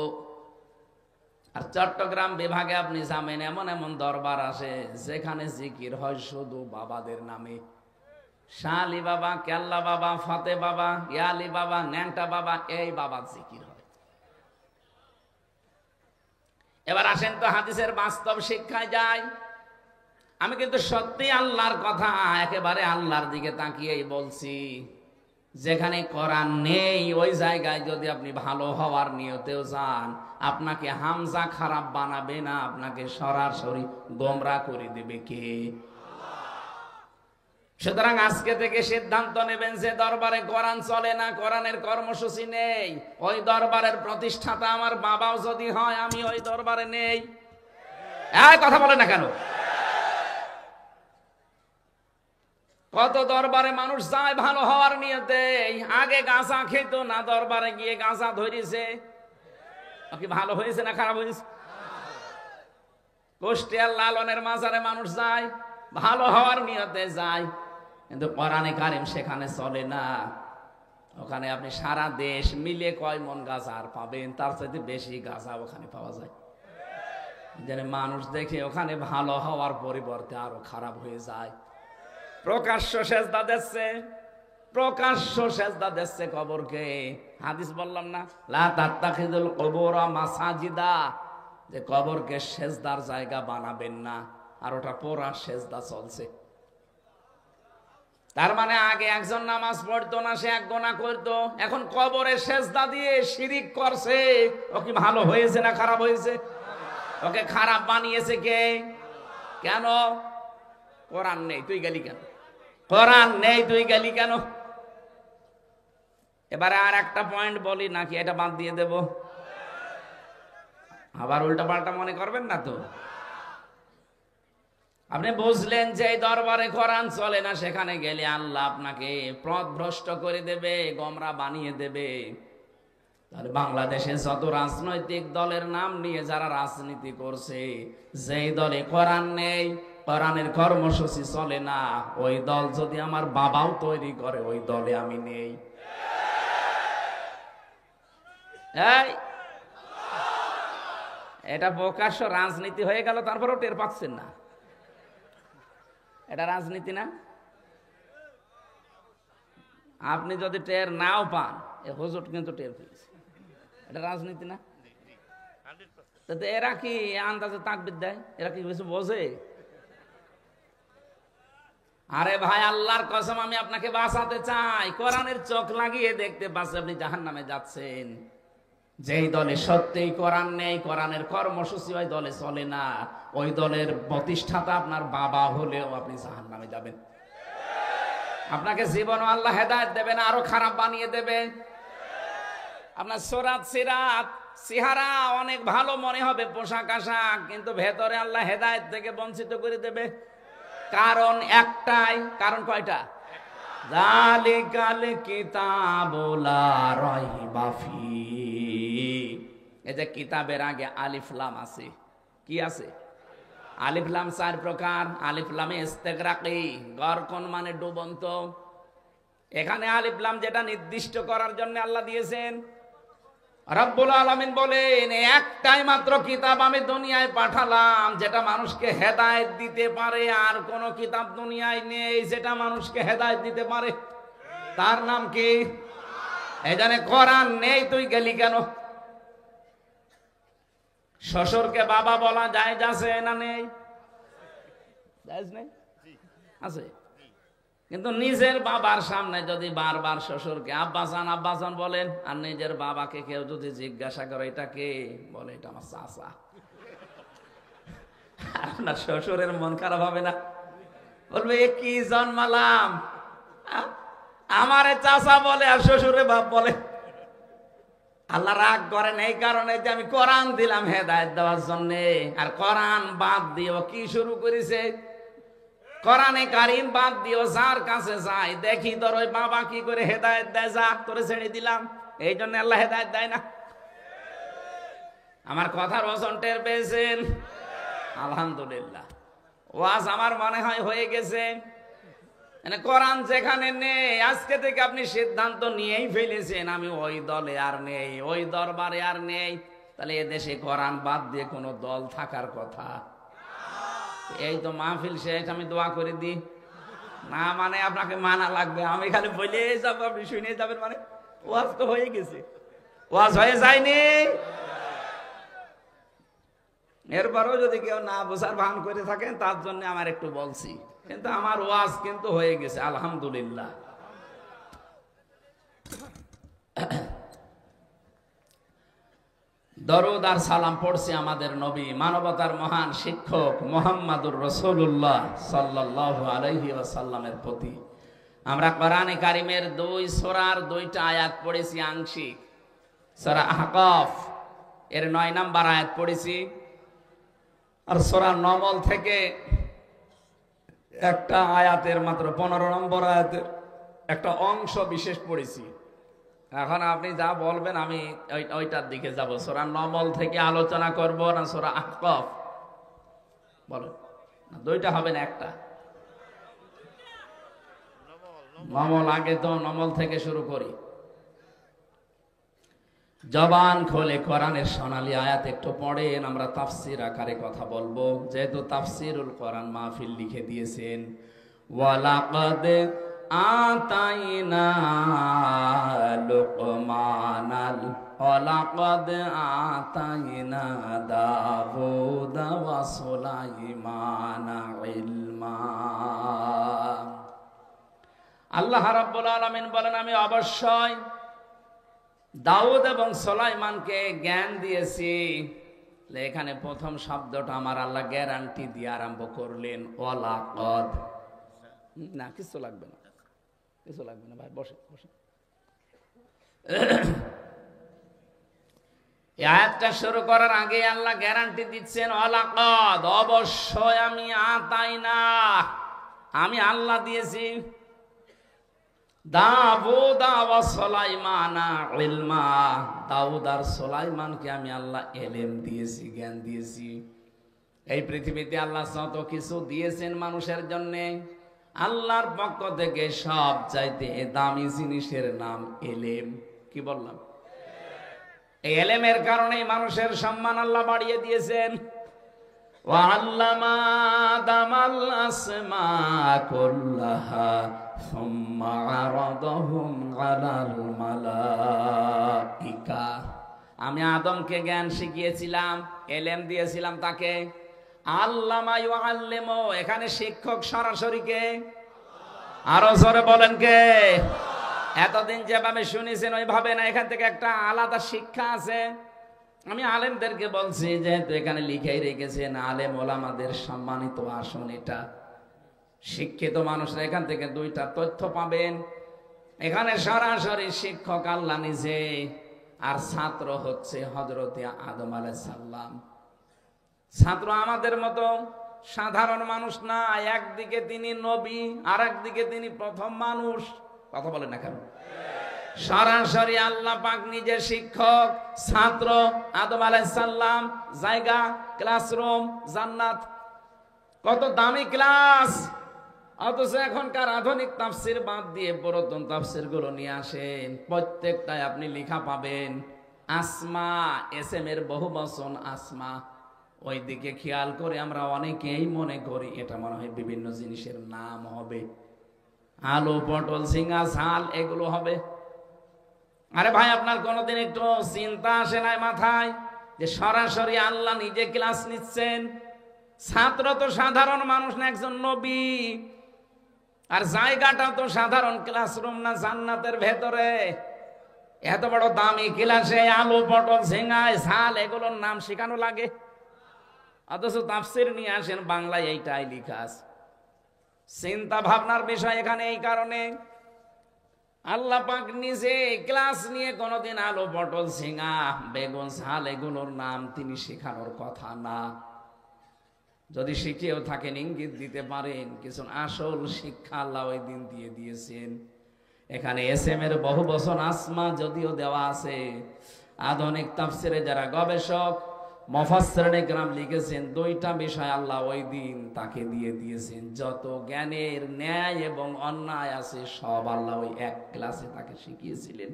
আর চট্টগ্রাম বিভাগে আপনি যাবেন, এমন এমন দরবার আসে যেখানে জিকির হয় শুধু বাবাদের নামে। শালি বাবা, কেল্লা বাবা, ফতে বাবা, ইয়ালি বাবা, ন্যাংটা বাবা, এই বাবা জিকির হয়। এবার আসেন তো হাদিসের বাস্তব শিক্ষায় যাই। আমি কিন্তু সত্যি আল্লাহর কথা একেবারে আল্লাহর দিকে তাকিয়েই বলছি। যেখানে কোরআন নেই ওই জায়গায় যদি আপনি ভালো হওয়ার নিয়তেও যান, আপনাকে হামজা খারাপ বানাবে না, আপনাকে সরাসরি গোমরা করে দেবে কে? সুতরাং আজকে থেকে সিদ্ধান্ত নেবেন যে দরবারে কোরআন চলে না, কোরআনের কর্মসূচি নেই। ওই দরবারের প্রতিষ্ঠাতা আমার বাবাও যদি হয়, আমি ওই দরবারে নেই। এই কথা বলে না কেন? কত দরবারে মানুষ যায় ভালো হওয়ার নিয়তে, আগে গাঁজা খেত না, দরবারে গিয়ে গাঁজা ধরেছে, কি ভালো হয়েছে না খারাপ হয়েছে? কুষ্টিয়ার লালনের মাজারে মানুষ যায় ভালো হওয়ার নিয়তে যায়, কিন্তু কোরআনে কারিম সেখানে চলে না। ওখানে আপনি সারা দেশ মিলে কয় মন গাঁজা আর পাবেন, তার চাইতে বেশি গাঁজা ওখানে পাওয়া যায়। যেন মানুষ দেখে ওখানে ভালো হওয়ার পরিবর্তে আরো খারাপ হয়ে যায়। প্রকাশ্য সেজদা দিচ্ছে, প্রকাশ্য সেজদা দিচ্ছে কবরকে। হাদিস বললাম না, লা তাত্তাখিযুল কুবুর মাসাজিদা, যে কবরকে সেজদার জায়গা বানাবেন না। আর ওটা পুরা সেজদা চলছে। তার মানে আগে একজন নামাজ পড়তো না, সে এক গুনাহ করতো, এখন কবরে সেজদা দিয়ে শিরিক করছে। ও কি ভালো হয়েছে না খারাপ হয়েছে? ওকে খারাপ বানিয়েছে কে? কেন? কোরআন নেই, তুই গেলি কেন? কোরআন নেই, তুই গেলি কেন? এবারে আর একটা পয়েন্ট বলি নাকি এটা বাদ দিয়ে দেব? আবার উল্টা পাল্টা মনে করবেন না তো? আপনি বুঝলেন যে এই দরবারে কোরআন চলে না, সেখানে গেলে আল্লাহ আপনাকে পথভ্রষ্ট করে দেবে, গোমরা বানিয়ে দেবে। তাহলে বাংলাদেশে যত রাজনৈতিক দলের নাম নিয়ে যারা রাজনীতি করছে, যেই দলে কোরআন নেই, কোরআনের কর্মসূচি চলে না, ওই দল যদি আমার বাবাও তৈরি করে, ওই দলে আমি নেই। এই এটা প্রকাশ্য রাজনীতি হয়ে গেল, তারপরেও টের পাচ্ছেন না? এটা রাজনীতি না? আপনি যদি টের নাও পান, এ হুজুর কিন্তু টের পেয়েছে। এটা রাজনীতি না? এরা কি আন্দাজে তাকবীর দেয়? এরা কি কিছু বোঝে? আরে ভাই, আল্লাহর কসম আমি আপনাকে বাঁচাতে চাই। কোরআনের চোখ লাগিয়ে দেখতে পাচ্ছে আপনি জাহান্নামে যাচ্ছেন। যেই দলে সত্যিই কোরআন নেই, কোরআনের কর্মসূচি ওই দলে চলে না, ওই দলের প্রতিষ্ঠাতা আপনার বাবা হলেও আপনি জাহান্নামে যাবেন। আপনাকে জীবনও আল্লাহ হেদায়েত দেবে না, আরো খারাপ বানিয়ে দেবে। আপনার সুরাত সিরাত চেহারা অনেক ভালো মনে হবে, পোশাক আশাক, কিন্তু ভেতরে আল্লাহ হেদায়েত থেকে বঞ্চিত করে দেবে। কারণ একটাই। কারণ কয়টা? যালিকাল কিতাবু লা রাইবা ফীহি। এই যে কিতাবের আগে আলিফ লাম আছে, কি আছে? আলিফ লাম 4 প্রকার। আলিফ লামে ইস্তেগরাকি, গরকন মানে ডুবন্ত। এখানে আলিফ লাম যেটা নির্দিষ্ট করার জন্য আল্লাহ দিয়েছেন। রব্বুল আলামিন বলেন, একটাই মাত্র কিতাব আমি দুনিয়ায় পাঠালাম যেটা মানুষকে হেদায়েত দিতে পারে, আর কোন কিতাব দুনিয়ায় নেই যেটা মানুষকে হেদায়েত দিতে পারে। তার নাম কি? এই জানে কোরআন নেই, তুই গেলি কেন? শ্বশুরকে বাবা বলা যায় আছে না নেই? জায়েজ নেই? আছে। কিন্তু নিজের বাবার সামনে যদি বারবার শ্বশুরকে আব্বাজান আব্বাজান বলেন, আর নিজের বাবাকে কেউ যদি জিজ্ঞাসা করে এটা কে, বলে এটা আমার চাচা, আপনার শ্বশুরের মন খারাপ হবে না? বলবে এ কি জন্মালাম, আমারে চাচা বলে আর শ্বশুরে বাপ বলে। আল্লাহ রাগ করেন এই কারণে যে আমি কোরআন দিলাম হেদায়েত দেওয়ার জন্য, আর কোরআন বাদ দিয়েও কি শুরু করেছে? কোরআনে কারীম বাদ দিও, যার কাছে যাই দেখি তোর ওই বাবা কি করে হেদায়েত দেয়, যা তোরে ছেড়ে দিলাম। এই জন্য আল্লাহ হেদায়েত দেয় না। আমার কথার ওজন টের পেয়েছেন? আলহামদুলিল্লাহ, ওয়াজ আমার মনে হয় হয়ে গেছে। কোরআন যেখানে নেই, আজকে থেকে আপনি সিদ্ধান্ত নিয়েই ফেলেছেন আমি ওই দলে আর নেই, ওই দরবারে আর নেই। তাহলে এদেশে কোরআন বাদ দিয়ে কোনো দল থাকার কথা? এই তো মাহফিল শেষ, আমি দোয়া করে দিই না, মানে আপনাকে মানা লাগবে। আমি খালি বলে যাব, আপনি শুনে যাবেন, মানে ওয়াজ তো হয়ে গেছে। ওয়াজ হয়ে যায়নি? এরপরেও যদি কেউ না বোঝার ভান করে থাকেন তার জন্য আমার একটু বলছি, কিন্তু আমার ওয়াজ কিন্তু হয়ে গেছে আলহামদুলিল্লাহ। দরুদ আর সালাম পড়ছি আমাদের নবী, মানবতার মহান শিক্ষক মুহাম্মাদুর রাসূলুল্লাহ সাল্লাল্লাহু আলাইহি ওয়াসাল্লামের প্রতি। আমরা কোরআনে কারিমের 2 সূরার 2টা আয়াত পড়েছি আংশিক। সূরা আহকাফ এর 9 নম্বর আয়াত পড়েছি, আর সূরা নমল থেকে একটা আয়াতের মাত্র 15 নম্বর আয়াতের একটা অংশ বিশেষ পড়েছি। এখন আপনি যা বলবেন আমি ওইটার দিকে যাব। সূরা নমল থেকে আলোচনা করব না সূরা আহকাফ? বলেন, দুইটা হবে না একটা? নমল আগে, তো নমল থেকে শুরু করি। জবান খোলে কোরআনের সোনালী আয়াত একটু পড়েন, আমরা তাফসীর আকারে কথা বলবো, যেহেতু তাফসীরুল কোরআন মাহফিল লিখে দিয়েছেন। ওয়ালাকাদ আতাইনা লুকমানাল ওয়ালাকাদ আতাইনা দাউদা ওয়া সুলাইমানা ইলমা। আল্লাহ রাব্বুল আলামিন বলেন, আমি অবশ্যই দাউদ এবং সুলাইমানকে জ্ঞান দিয়েছি। এখানে প্রথম শব্দটা আমার আল্লাহ গ্যারান্টি দিয়ে আরম্ভ করলেন, ওয়ালাকাদ। না কিছু লাগবে না, কিছু লাগবে না ভাই, বসে বসে। এই আয়াতটা শুরু করার আগে আল্লাহ গ্যারান্টি দিচ্ছেন, ওয়ালাকাদ, অবশ্যই আমি আতাইনা, আমি আল্লাহ দিয়েছি দাউদা ওয়া সুলাইমানা ইলমা, দাউদ আর সুলাইমানকে আমি আল্লাহ ইলম দিয়েছি, জ্ঞান দিয়েছি। এই পৃথিবীতে আল্লাহ যত কিছু দিয়েছেন মানুষের জন্য, আল্লাহর পক্ষ থেকে সব চাইতে দামি জিনিসের নাম ইলম। কি বললাম? এই ইলমের কারণে মানুষের সম্মান আল্লাহ বাড়িয়ে দিয়েছেন। ওয়াল্লামা আদামাল আসমা কুল্লাহা সুম্মা আরাদাহুম আলাল মালাইকা। আমি আদমকে জ্ঞান শিখিয়েছিলাম, ইলম দিয়েছিলাম তাকে। আল্লামা ইউআল্লিমু, এখানে শিক্ষক সরাসরি কে? আরো জোরে বলেন কে? এতদিন যেভাবে শুনেছেন ওইভাবে না, এখান থেকে একটা আলাদা শিক্ষা আছে। আমি আলেমদেরকে বলছি, যেহেতু এখানে লিখেই রেখেছেন আলেম ওলামাদের সম্মানিত আসন এটা, শিক্ষিত মানুষরা এখান থেকে 2টা তথ্য পাবেন। এখানে সরাসরি শিক্ষক আল্লাহ নিজে, আর ছাত্র হচ্ছে হযরতে আদম আলাইহিস সালাম। ছাত্র আমাদের মতো সাধারণ মানুষ না, একদিকে তিনি নবী আর একদিকে তিনি প্রথম মানুষ। কথা বলেন না কেন? সরাসরি আল্লাহ পাক নিজের শিক্ষক, ছাত্র আদম আলাইহিস সালাম, জায়গা ক্লাসরুম জান্নাত। কত দামি ক্লাস! অথচ এখনকার আধুনিক তাফসীর বাদ দিয়ে পুরাতন তাফসীর গুলো নিয়ে আসেন, প্রত্যেকটাই আপনি লেখা পাবেন আসমা, এসএম এর বহুবচন আসমা। ওই দিকে খেয়াল করে আমরা অনেকেই মনে করি এটা মনে হয় বিভিন্ন জিনিসের নাম হবে, আলু পটল ঝিঙ্গা ঝাল এগুলো হবে। আরে ভাই, আপনার কোনোদিন একটু চিন্তা আসে নাই মাথায় যে সরাসরি আল্লাহ নিজে ক্লাস নিচ্ছেন? ছাত্র তো সাধারণ মানুষ না, একজন নবী। আর জায়গাটা তো সাধারণ ক্লাসরুম না, জান্নাতের ভেতরে। এত বড় দামি ক্লাসে আলু পটল ঝিঙ্গায় ঝাল এগুলোর নাম শেখানো লাগে? অথচ তাফসীর নিয়ে আসেন বাংলায় এইটাই লেখা আছে। চিন্তা ভাবনার বিষয় এখানে এই কারণে আল্লাহ পাক নিজে ক্লাস নিয়ে কোনোদিন আলু পটল ঝিঙ্গা বেগুন ঝাল এগুলোর নাম তিনি শেখানোর কথা না। যদি শিখেও থাকেন ইঙ্গিত দিতে পারেন কিছু আসল শিক্ষা আল্লাহ ওই দিন দিয়ে দিয়েছেন। এখানে এসএম এর বহুবচন আসমা যদিও দেওয়া আছে, আধুনিক তাফসীরে যারা গবেষক মুফাসসিরিনে কেরাম লিখেছেন 2টা বিষয় আল্লাহ ওই দিন তাকে দিয়ে দিয়েছেন। যত জ্ঞানের ন্যায় এবং অন্যায় আছে সব আল্লাহ ওই এক ক্লাসে তাকে শিখিয়েছিলেন।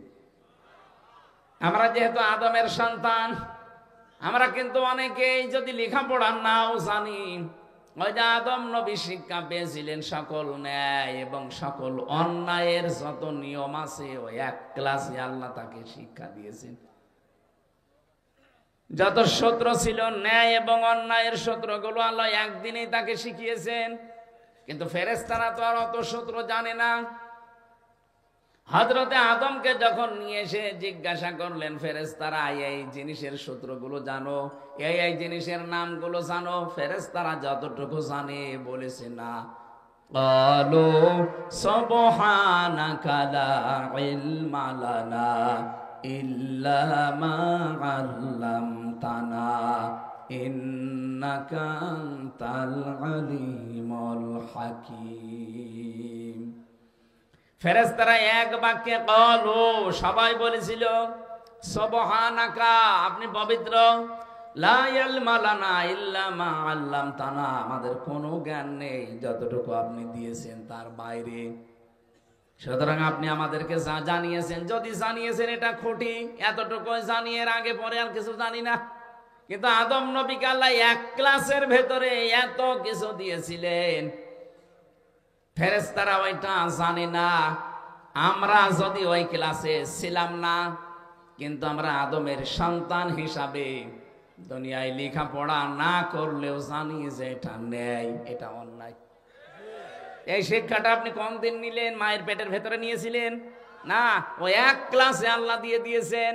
আমরা যেহেতু আদমের সন্তান, আমরা কিন্তু অনেকেই যদি লেখাপড়া নাও জানি, ওই যে আদম নবী শিক্ষা পেয়েছিলেন সকল ন্যায় এবং সকল অন্যায়ের যত নিয়ম আছে ওই এক ক্লাসে আল্লাহ তাকে শিক্ষা দিয়েছেন। যত সূত্র ছিল ন্যায় এবং অন্যায়ের সূত্রগুলো আল্লাহ একদিনেই তাকে শিখিয়েছেন। কিন্তু ফেরেশতারা তো আর অত সূত্র জানে না। হযরতে আদমকে যখন নিয়ে এসে জিজ্ঞাসা করলেন ফেরেশতারা, এই জিনিসের সূত্রগুলো জানো, এই জিনিসের নামগুলো জানো? ফেরেশতারা যতটুকু জানে বলেছে না। ক্বালু সুবহানাকা লা ইলমা লানা ইল্লা মা আল্লামতানা ইন্নাকা আনতাল আলিমুল হাকীম। ফেরেশতারা এক বাক্যে ক্বালু, সবাই বলেছিল সুবহানাকা, আপনি পবিত্র, লা ইলমা লানা ইল্লা মা আল্লামতানা, আমাদের কোনো জ্ঞান নেই যতটুকু আপনি দিয়েছেন তার বাইরে। সুতরাং আপনি আমাদেরকে যা জানিয়েছেন, যদি জানিয়েছেন এটা খুঁটি, এতটুকু জানিয়ে এর আগে পরে আর কিছু জানি না। কিন্তু আদম নবীকে আল্লাহ এক ক্লাসের ভেতরে এত কিছু দিয়েছিলেন, ফেরেশতারা ওইটা জানে না। আমরা যদি ওই ক্লাসে ছিলাম না, কিন্তু আমরা আদমের সন্তান হিসাবে দুনিয়ায় লেখাপড়া না করলেও জানি যে এটা ন্যায়, এটা অন্যায়। এই শিক্ষাটা আপনি কোন দিন নিলেন? মায়ের পেটের ভেতরে নিয়েছিলেন না, ওই এক ক্লাসে আল্লাহ দিয়ে দিয়েছেন।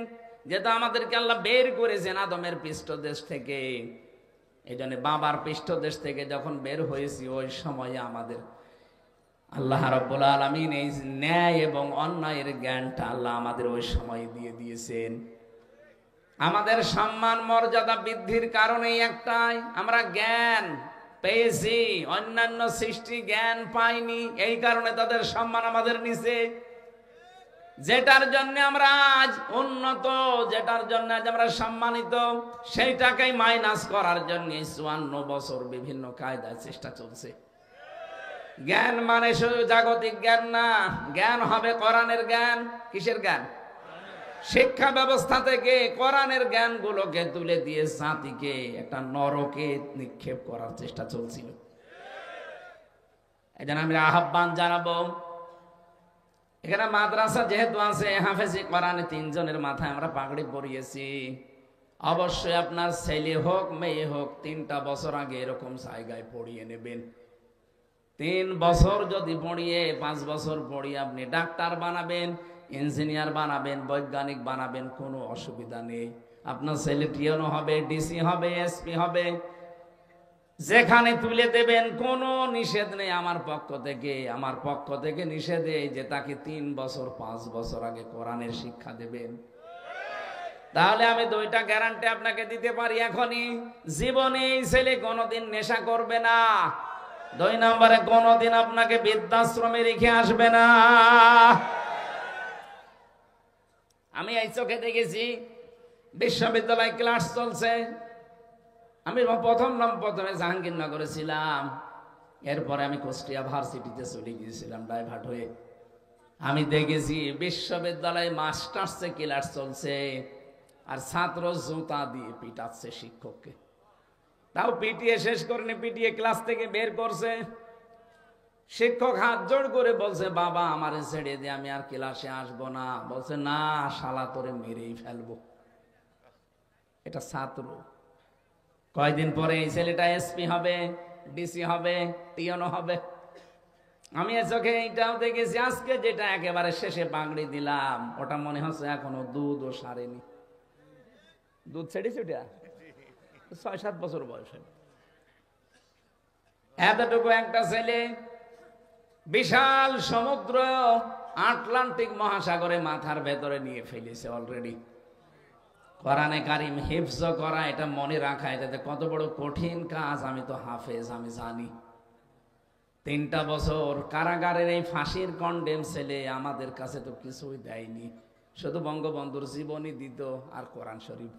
যেটা আমাদেরকে আল্লাহ বের করেছেন আদমের পৃষ্ঠদেশ থেকে, এই জন্য বাবার পৃষ্ঠদেশ থেকে যখন বের হয়েছি ওই সময়ে আমাদের আল্লাহ রাব্বুল আলামিন এই ন্যায় এবং অন্যায়ের জ্ঞানটা আল্লাহ আমাদের ওই সময় দিয়ে দিয়েছেন। আমাদের সম্মান মর্যাদা বৃদ্ধির কারণেই একটাই, আমরা জ্ঞান পেয়েছি, অন্যান্য সৃষ্টি জ্ঞান পাইনি, এই কারণে তাদের সম্মান আমাদের নিচে। যেটার জন্য আমরা আজ উন্নত, যেটার জন্য আজ আমরা সম্মানিত, সেইটাকেই মাইনাস করার জন্য 54 বছর বিভিন্ন কায়দায় চেষ্টা চলছে। জ্ঞান মানে শুধু জাগতিক জ্ঞান না, জ্ঞান হবে কোরআনের জ্ঞান। কিসের জ্ঞান? শিক্ষা ব্যবস্থা থেকে কোরআনের জ্ঞানগুলোকে তুলে দিয়ে জাতিকে একটা নরকে নিক্ষেপ করার চেষ্টা চলছিল। এই জন্য আমি আহ্বান জানাবো, এখানে মাদ্রাসা যেহেতু আছে, হাফেজি কোরআনে 3 জনের মাথায় আমরা পাগড়ি পরিয়েছি। অবশ্যই আপনার ছেলে হোক মেয়ে হোক 3টা বছর আগে এরকম জায়গায় পড়িয়ে নেবেন। 3 বছর যদি পড়িয়ে 5 বছর পড়িয়ে আপনি ডাক্তার বানাবেন, ইঞ্জিনিয়ার বানাবেন, বৈজ্ঞানিক বানাবেন, কোনো অসুবিধা নেই। আপনার ছেলে টিএনও হবে, ডিসি হবে, এসপি হবে, যেখানে তুলে দেবেন কোনো নিষেধ নেই আমার পক্ষ থেকে নিষেধ এই যে তাকে 3 বছর 5 বছর আগে কোরআনের শিক্ষা দেবেন। তাহলে আমি 2টা গ্যারান্টি আপনাকে দিতে পারি এখনই, জীবনে এই ছেলে কোনোদিন নেশা করবে না। 2 নম্বরে কোনোদিন আপনাকে বৃদ্ধাশ্রমে রেখে আসবে না। আমি এই চোখে দেখেছি, বিশ্ববিদ্যালয় ক্লাস চলছে। আমি প্রথমে জাহাঙ্গীরনগরে ছিলাম, এরপরে আমি কুষ্টিয়া ভার্সিটিতে চলে গিয়েছিলাম ডাইভার্ট হয়ে। আমি দেখেছি বিশ্ববিদ্যালয়ে মাস্টার্সে ক্লাস চলছে, আর ছাত্র জুতা দিয়ে পিটাচ্ছে শিক্ষককে। তাও পিটিয়ে শেষ করেনি, পিটিয়ে ক্লাস থেকে বের করছে। শিক্ষক হাত জোড় করে বলছে, বাবা আমারে ছেড়ে দিয়ে, আমি আর ক্লাসে আসবো না। বলছে, না শালা তোরে মেরেই ফেলবো। এটা ছাত্র। কয়দিন পরে এই ছেলেটা এসপি হবে, ডিসি হবে, টিএনও হবে। আমি চোখে এইটাও দেখেছি। আজকে যেটা একেবারে শেষে পাগড়ি দিলাম, ওটা মনে হচ্ছে এখনো দুধও সারেনি। দুধ ছেড়েছে ওটা 6-7 বছর বয়সে। এতটুকু একটা ছেলে বিশাল সমুদ্র আটলান্টিক মহাসাগরে মাথার ভেতরে নিয়ে ফেলেছে অলরেডি। কোরআনে কারিম হিফজ করা, এটা মনে রাখা, এটাতে কত বড় কঠিন কাজ আমি তো হাফেজ, আমি জানি। 3টা বছর কারাগারের এই ফাঁসির কন্ডেম ছেলে আমাদের কাছে তো কিছুই দেয়নি, শুধু বঙ্গবন্ধুর জীবনী দিত আর কোরআন শরীফ।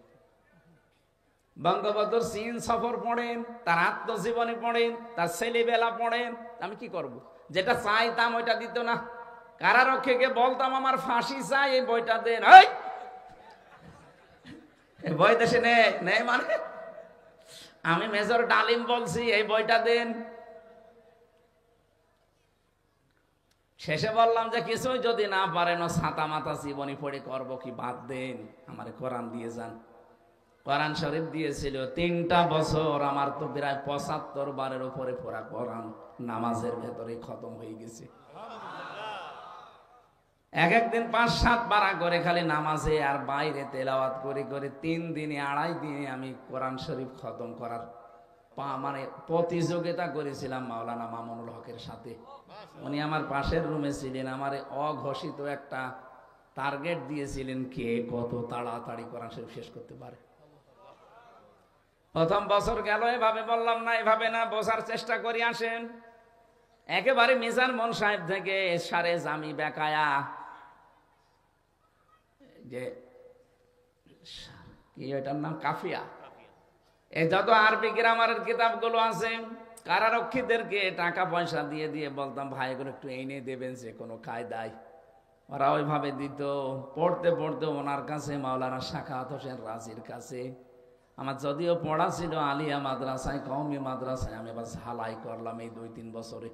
বঙ্গবন্ধুর চীন সফর পড়েন, তার আত্মজীবনী পড়েন, তার ছেলেবেলা পড়েন। আমি কি করব? যেটা চাইতাম ওইটা দিত না। কারারক্ষীকে বলতাম আমার ফাঁসি চাই, এই বইটা দেন। এই বই দেশে নেই মানে আমি মেজর ডালিম বলছি এই বইটা দেন। শেষে বললাম যে কিছুই যদি না পারেন, ছাতা মাথা জীবনী পড়ে করবো কি, বাদ দেন, আমারে কোরআন দিয়ে যান। কোরআন শরীফ দিয়েছিল 3টা বছর। আমার তো প্রায় 75 বারের উপরে পড়া কোরআন নামাজের ভেতরে খতম হয়ে গেছে। এক একদিন 5-7 পারা করে খালি নামাজে আর বাইরে তেলাওয়াত করে করে 3 দিনে 2.5 দিনে আমি কোরআন শরীফ খতম করার মানে প্রতিযোগিতা করেছিলাম মাওলানা মামুনুল হকের সাথে। উনি আমার পাশের রুমে ছিলেন। আমার অঘোষিত একটা টার্গেট দিয়েছিলেন, কে কত তাড়াতাড়ি কোরআন শরীফ শেষ করতে পারে। প্রথম বছর গেল, এভাবে বললাম না, এভাবে না, বোঝার চেষ্টা করি আসেন। একেবারে মিজান মন সাহেব থেকে সারে জামি বেকায়া, যে কি এটার নাম, কাফিয়া, এই যত আরবি গ্রামারের কিতাবগুলো আছে, কারারক্ষীদেরকে টাকা পয়সা দিয়ে দিয়ে বলতাম, ভাই এগুলো একটু এনে দেবেন যে কোনো কায়দায়। ওরা ওইভাবে দিত। পড়তে পড়তে ওনার কাছে, মাওলানা সাখাওয়াত হোসেন রাজির কাছে, আমার যদিও পড়া ছিল আলিয়া মাদ্রাসায়, কওমি মাদ্রাসায়, আমি আবার ঝালাই করলাম এই 2-3 বছরে।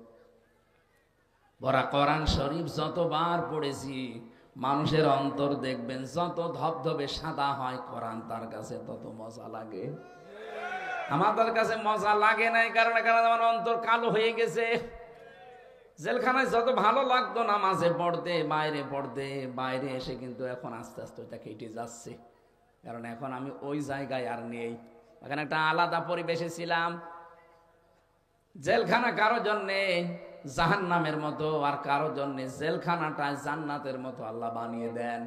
বড়া কোরআন শরীফ যতবার পড়েছি, মানুষের অন্তর দেখবেন যত ধবধবে সাদা হয় কোরআন, তার কাছে তত মজা লাগে। আমাদের কাছে মজা লাগে নাই, কারণ আমার অন্তর কালো হয়ে গেছে। জেলখানায় যত ভালো লাগতো নামাজে পড়তে, বাইরে পড়তে, বাইরে এসে কিন্তু এখন আস্তে আস্তে ওইটা কেটে যাচ্ছে। কারণ এখন আমি ওই জায়গায় আর নেই, এখানে একটা আলাদা পরিবেশে ছিলাম। জেলখানা কারো জন্যে জাহান্নামের মতো, আর কারো জন্যে জেলখানাটায় জান্নাতের মতো আল্লাহ বানিয়ে দেন।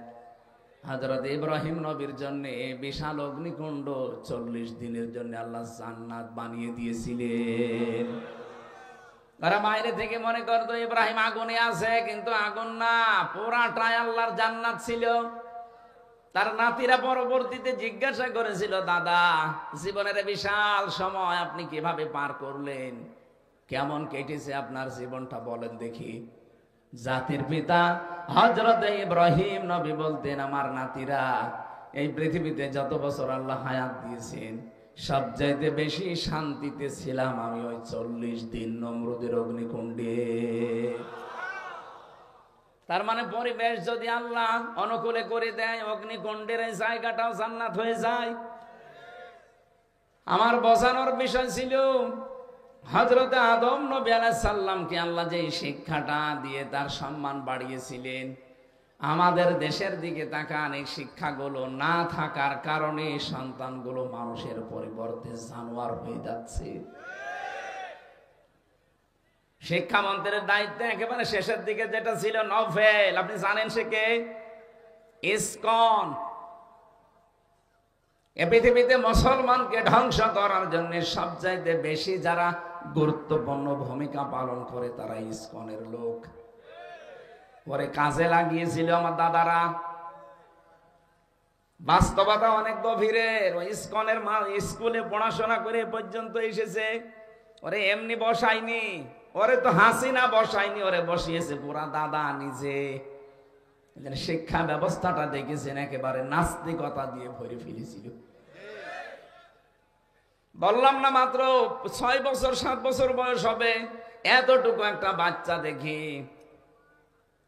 হযরত ইব্রাহিম নবীর জন্যে বিশাল অগ্নিকুণ্ড 40 দিনের জন্য আল্লাহ জান্নাত বানিয়ে দিয়েছিলেন। তারা বাইরে থেকে মনে করতো ইব্রাহিম আগুনে আছে, কিন্তু আগুন না, পুরাটাই আল্লাহর জান্নাত ছিল। তার নাতিরা পরবর্তীতে জিজ্ঞাসা করেছিল, দাদা জীবনের বিশাল সময় আপনি কিভাবে পার করলেন, কেমন কেটেছে আপনার জীবনটা বলেন দেখি। জাতির পিতা হযরত ইব্রাহিম নবী বলতেন, আমার নাতিরা, এই পৃথিবীতে যত বছর আল্লাহ হায়াত দিয়েছেন, সবচাইতে বেশি শান্তিতে ছিলাম আমি ওই 40 দিন নমরুদের অগ্নিকুণ্ডে। তার মানে পরিবেশ যদি আল্লাহ অনুকূলে করে দেয়, অগ্নিকুণ্ডের এই জায়গাটাও জান্নাত হয়ে যায়। আমার বোঝানোর বিষয় ছিল, হযরত আদম নবী আলাইহিস সালামকে আল্লাহ যে শিক্ষাটা দিয়ে তার সম্মান বাড়িয়েছিলেন, আমাদের দেশের দিকে তাকান, এই শিক্ষাগুলো না থাকার কারণে সন্তানগুলো মানুষের পরিবর্তে জানোয়ার হয়ে যাচ্ছে। শিক্ষামন্ত্রীর দায়িত্ব একেবারে শেষের দিকে যেটা ছিল নভেল, আপনি জানেন সে কে? ইসকন। এ পৃথিবীতে মুসলমানকে ধ্বংস করার জন্য সবচাইতে বেশি যারা গুরুত্বপূর্ণ ভূমিকা পালন করে, তারা ইসকনের লোক। পরে কাজে লাগিয়েছিল আমার দাদারা। বাস্তবতা অনেক গভীরের। ওই ইসকনের মা স্কুলে পড়াশোনা করে পর্যন্ত এসেছে। ওরে এমনি বসায়নি, ওরে তো হাসিনা বসায়নি, ওরে বসিয়েছে পুরা দাদা নিজে। শিক্ষা ব্যবস্থাটা দেখেছেন একেবারে নাস্তিকতা দিয়ে ভরে ফেলেছিল। বললাম না মাত্র 6 বছর 7 বছর বয়স হবে, এতটুকু একটা বাচ্চা দেখি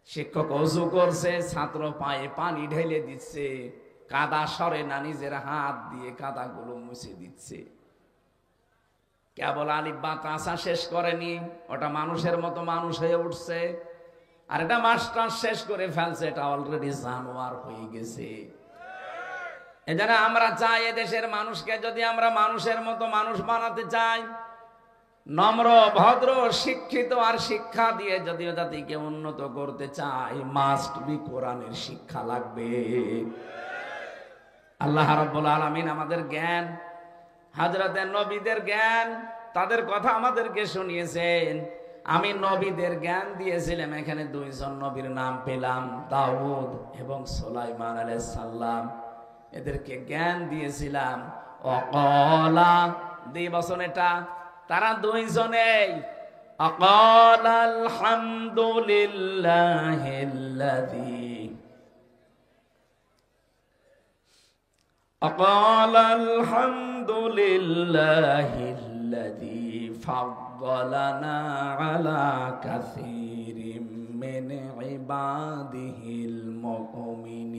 শিক্ষক ওযু করছে, ছাত্র পায়ে পানি ঢেলে দিচ্ছে, কাদা সরে না, নিজের হাত দিয়ে কাদাগুলো মুছে দিচ্ছে। কেবল আলিফ বা তাসা শেষ করেনি, ওটা মানুষের মতো মানুষ হয়ে উঠছে। আর এটা মাস্টার শেষ করে ফেলছে, এটা অলরেডি জানোয়ার হয়ে গেছে। এজন্য আমরা চাই, এদেশের মানুষকে যদি আমরা মানুষের মতো মানুষ বানাতে চাই, নম্র ভদ্র শিক্ষিত আর শিক্ষা দিয়ে যদি জাতিকে উন্নত করতে চাই, মাস্ট বি কোরআনের শিক্ষা লাগবে। আল্লাহ রাব্বুল আলামিন আমাদের জ্ঞান, হযরত নবীদের জ্ঞান, তাদের কথা আমাদেরকে শুনিয়েছেন। আমি নবীদের জ্ঞান দিয়েছিলাম, এখানে 2 জন নবীর নাম পেলাম, দাউদ এবং সুলাইমান আলাইহিস সালাম। এদেরকে জ্ঞান দিয়েছিলাম। অকলা দিবসন, এটা তারা 2 জনেই অকল আলহামদুলিল্লাহিল্লাযী অকল আলহামদুলিল্লাহিল্লাযী ফাদ্দালানা আলা কাসীরিম মিন ইবাদিহিল মুমিনিন।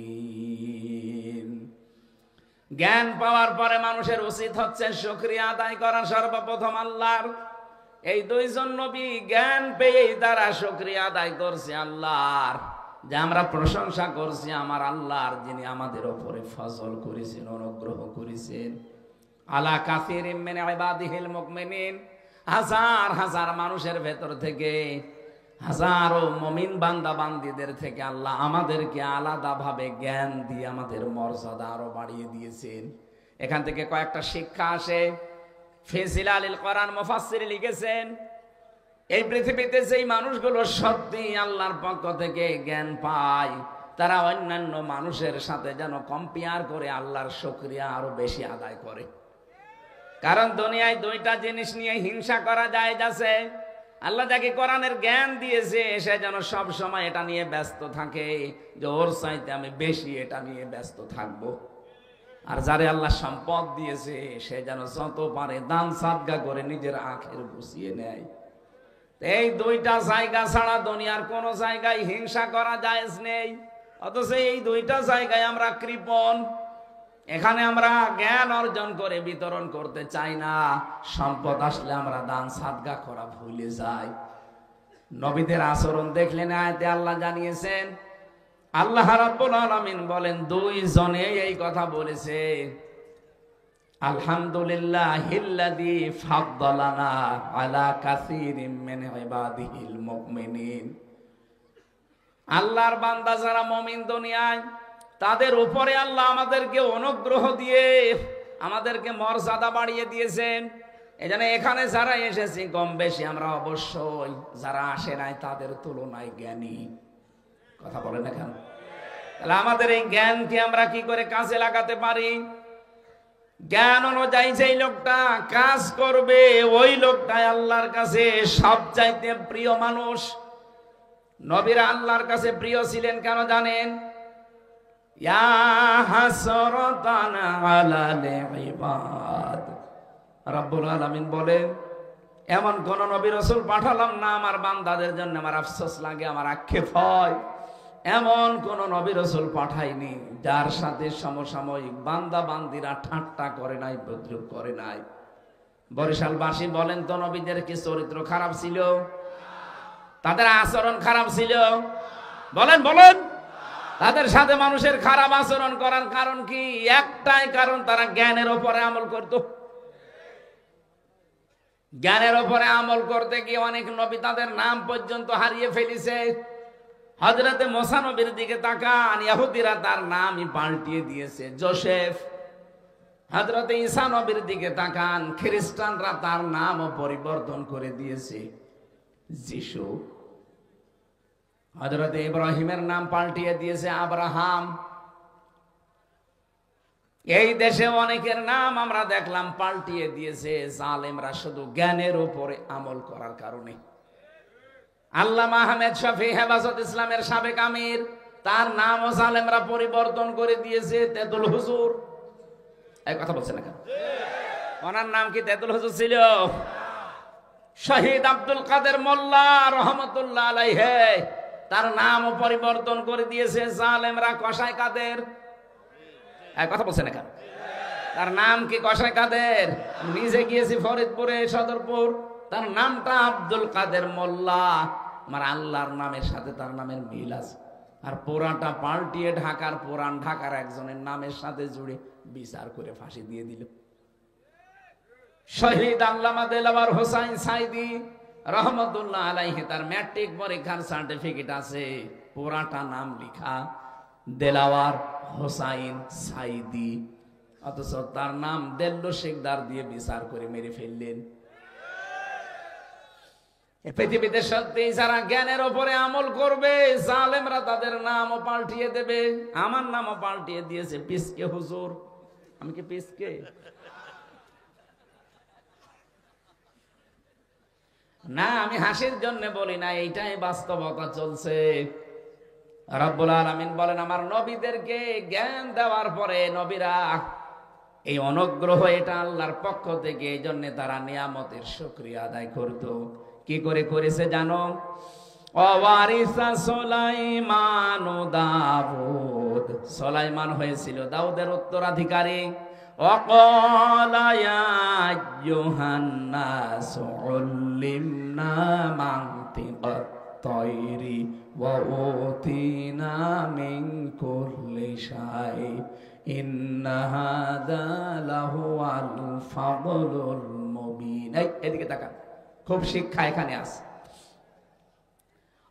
জ্ঞান পাওয়ার পরে মানুষের উচিত হচ্ছে শুকরিয়া আদায় করা সর্বপ্রথম আল্লাহর। এই দুইজন নবী জ্ঞান পেয়েই তারা শুকরিয়া আদায় করছে আল্লাহর, যে আমরা প্রশংসা করছি আমার আল্লাহর, যিনি আমাদের উপরে ফজল করেছেন, অনুগ্রহ করেছেন। আলা কাসিরিম মিন ইবাদিহিল মুমিনিন, হাজার হাজার মানুষের ভেতর থেকে, হাজারো মুমিন বান্দা বান্দীদের থেকে আল্লাহ আমাদেরকে আলাদাভাবে জ্ঞান দিয়ে আমাদের মর্যাদা আরো বাড়িয়ে দিয়েছেন। এখান থেকে কয়েকটা শিক্ষা আসে। ফি জিলালিল কোরআন মুফাসসির লিখেছেন, এই পৃথিবীতে যেই মানুষগুলো সত্যি আল্লাহর পক্ষ থেকে জ্ঞান পায়, তারা অন্যান্য মানুষের সাথে যেন কম্পেয়ার করে আল্লাহর শুকরিয়া আরো বেশি আদায় করে। কারণ দুনিয়ায় দুইটা জিনিস নিয়ে হিংসা করা যায় যাচ্ছে। আল্লাহ যাকে কোরআনের জ্ঞান দিয়েছে সে যেন সব সময় এটা নিয়ে ব্যস্ত থাকে, যে ওর চাইতে আমি বেশি এটা নিয়ে ব্যস্ত থাকব। আর যারে আল্লাহ সম্পদ দিয়েছে সে যেন যত পারে দান সাদগা করে নিজের আখের গুছিয়ে নেয়। এই দুইটা জায়গা ছাড়া দুনিয়ার কোন জায়গায় হিংসা করা জায়েজ নেই। অথচ এই দুইটা জায়গায় আমরা কৃপণ। এখানে আমরা জ্ঞান অর্জন করে বিতরণ করতে চাই না, সম্পদ আসলে আমরা দান সাদগা করা ভুলে যাই। নবীদের আচরণ দেখলেন আয়াতে আল্লাহ জানিয়েছেন, আল্লাহ রাব্বুল আলামিন বলেন দুইজনে এই কথা বলেছে, আলহামদুলিল্লাহিল্লাযী ফাদ্দালানা আলা কাসীরিম মিন ইবাদিহিল মুমিনিন। আল্লাহর বান্দা যারা মুমিন দুনিয়ায়, তাদের উপরে আল্লাহ আমাদেরকে অনুগ্রহ দিয়ে আমাদেরকে মর্যাদা বাড়িয়ে দিয়েছেন। এজন্য এখানে যারা এসেছি কম বেশি আমরা অবশ্যই যারা আসে নাই তাদের তুলনায় জ্ঞানী। কথা বলেন না কেন? তাহলে আমাদের এই জ্ঞানকে আমরা কি করে কাজে লাগাতে পারি? জ্ঞান অনুযায়ী যেই লোকটা কাজ করবে ওই লোকটাই আল্লাহর কাছে সবচাইতে প্রিয় মানুষ। নবীরা আল্লাহর কাছে প্রিয় ছিলেন কেন জানেন? ইয়া হাসরাতান আলাল ইবাদ, রব্বুল আলামিন বলেন এমন কোন নবী রাসূল পাঠালাম না আমার বান্দাদের জন্য আমার আফসোস লাগে, আমার আক্ষেপ হয়। এমন কোন নবী রাসূল পাঠাইনি যার সাথে সমসাময়িক বান্দা বান্দিরা ঠাট্টা করে নাই, বিদ্রুপ করে নাই। বরিশালবাসী বলেন তো নবীদের কি চরিত্র খারাপ ছিল? তাদের আচরণ খারাপ ছিল? বলেন বলেন। তাদের সাথে মানুষের খারাপ আচরণ করার কারণ কি? একটাই কারণ, তারা জ্ঞানের উপরে আমল করত। জ্ঞানের উপরে আমল করতে গিয়ে অনেক নবী তাদের নাম পর্যন্ত হারিয়ে ফেলেছে। হযরতে মুসা নবীর দিকে তাকান, ইহুদিরা তার নামই পাল্টিয়ে দিয়েছে যোসেফ। হযরতে ঈসা নবীর দিকে তাকান, খ্রিস্টানরা তার নামও পরিবর্তন করে দিয়েছে যিশু। হযরতে ইব্রাহিমের নাম পাল্টিয়ে দিয়েছে আব্রাহাম। এই দেশে অনেকের নাম আমরা দেখলাম পাল্টিয়ে দিয়েছে জালেমরা, শুধু জ্ঞানের উপরে আমল করার কারণে। আল্লামা আহমেদ শফি হেফাজত ইসলামের সাবেক আমির, তার নামও জালেমরা পরিবর্তন করে দিয়েছে তেতুল হুজুর। এই কথা বলছে না কেন? ওনার নাম কি তেতুল হুজুর ছিল? শহীদ আব্দুল কাদের মোল্লা রহমতুল্লাহ আলাইহি, তার নামও পরিবর্তন করে দিয়েছে জালেমরা কসাই কাদের। এই কথা বলছে না কেন? তার নাম কি কসাই কাদের? নিজে গিয়েছি ফরিদপুরে সদরপুর, তার নামটা আব্দুল কাদের মোল্লা। আমার আল্লাহর নামের সাথে তার নামের মিল আছে। আর পুরাটা পাল্টিয়ে ঢাকার পুরান ঢাকার একজনের নামের সাথে জুড়ে বিচার করে ফাঁসি দিয়ে দিল। শহীদ আল্লামা দেলাওয়ার হোসাইন সাইদি রহমতুল্লাহ আলাইহি, তার ম্যাট্রিক পরীক্ষার সার্টিফিকেট আছে, পুরাটা নাম লিখা দেলাওয়ার হোসাইন সাইদি, অথচ তার নাম দেল্লো শেখদার দিয়ে বিচার করে মেরে ফেললেন। পৃথিবীতে সত্যি যারা জ্ঞানের উপরে আমল করবে জালেমরা তাদের নামও পাল্টিয়ে দেবে। আমার নামও পাল্টিয়ে দিয়েছে পিসকে হুজুর। আমি কি পিসকে? না, আমি হাসির জন্য বলি না, এইটাই বাস্তবতা চলছে। রব্বুল আলামিন বলেন আমার নবীদেরকে জ্ঞান দেওয়ার পরে নবীরা এই অনুগ্রহ এটা আল্লাহর পক্ষ থেকে, এই জন্য তারা নিয়ামতের শুকরিয়া আদায় করত। কি করে করেছে জানো? ওয়ারিসা সুলাইমান দাউদ সুলাইমান হয়েছিল দাউদের উত্তরাধিকারী। ওয়াকালা ইয়া আইয়ুহান নাসু উল্লিমনা মানতিকাত তায়রি ওয়া উতিনা মিন কুল্লি শাই ইন্না হাযা লাহুয়াল ফাদলুল মুবিন। এদিকে তাকান, খুব শিক্ষা এখানে আছে।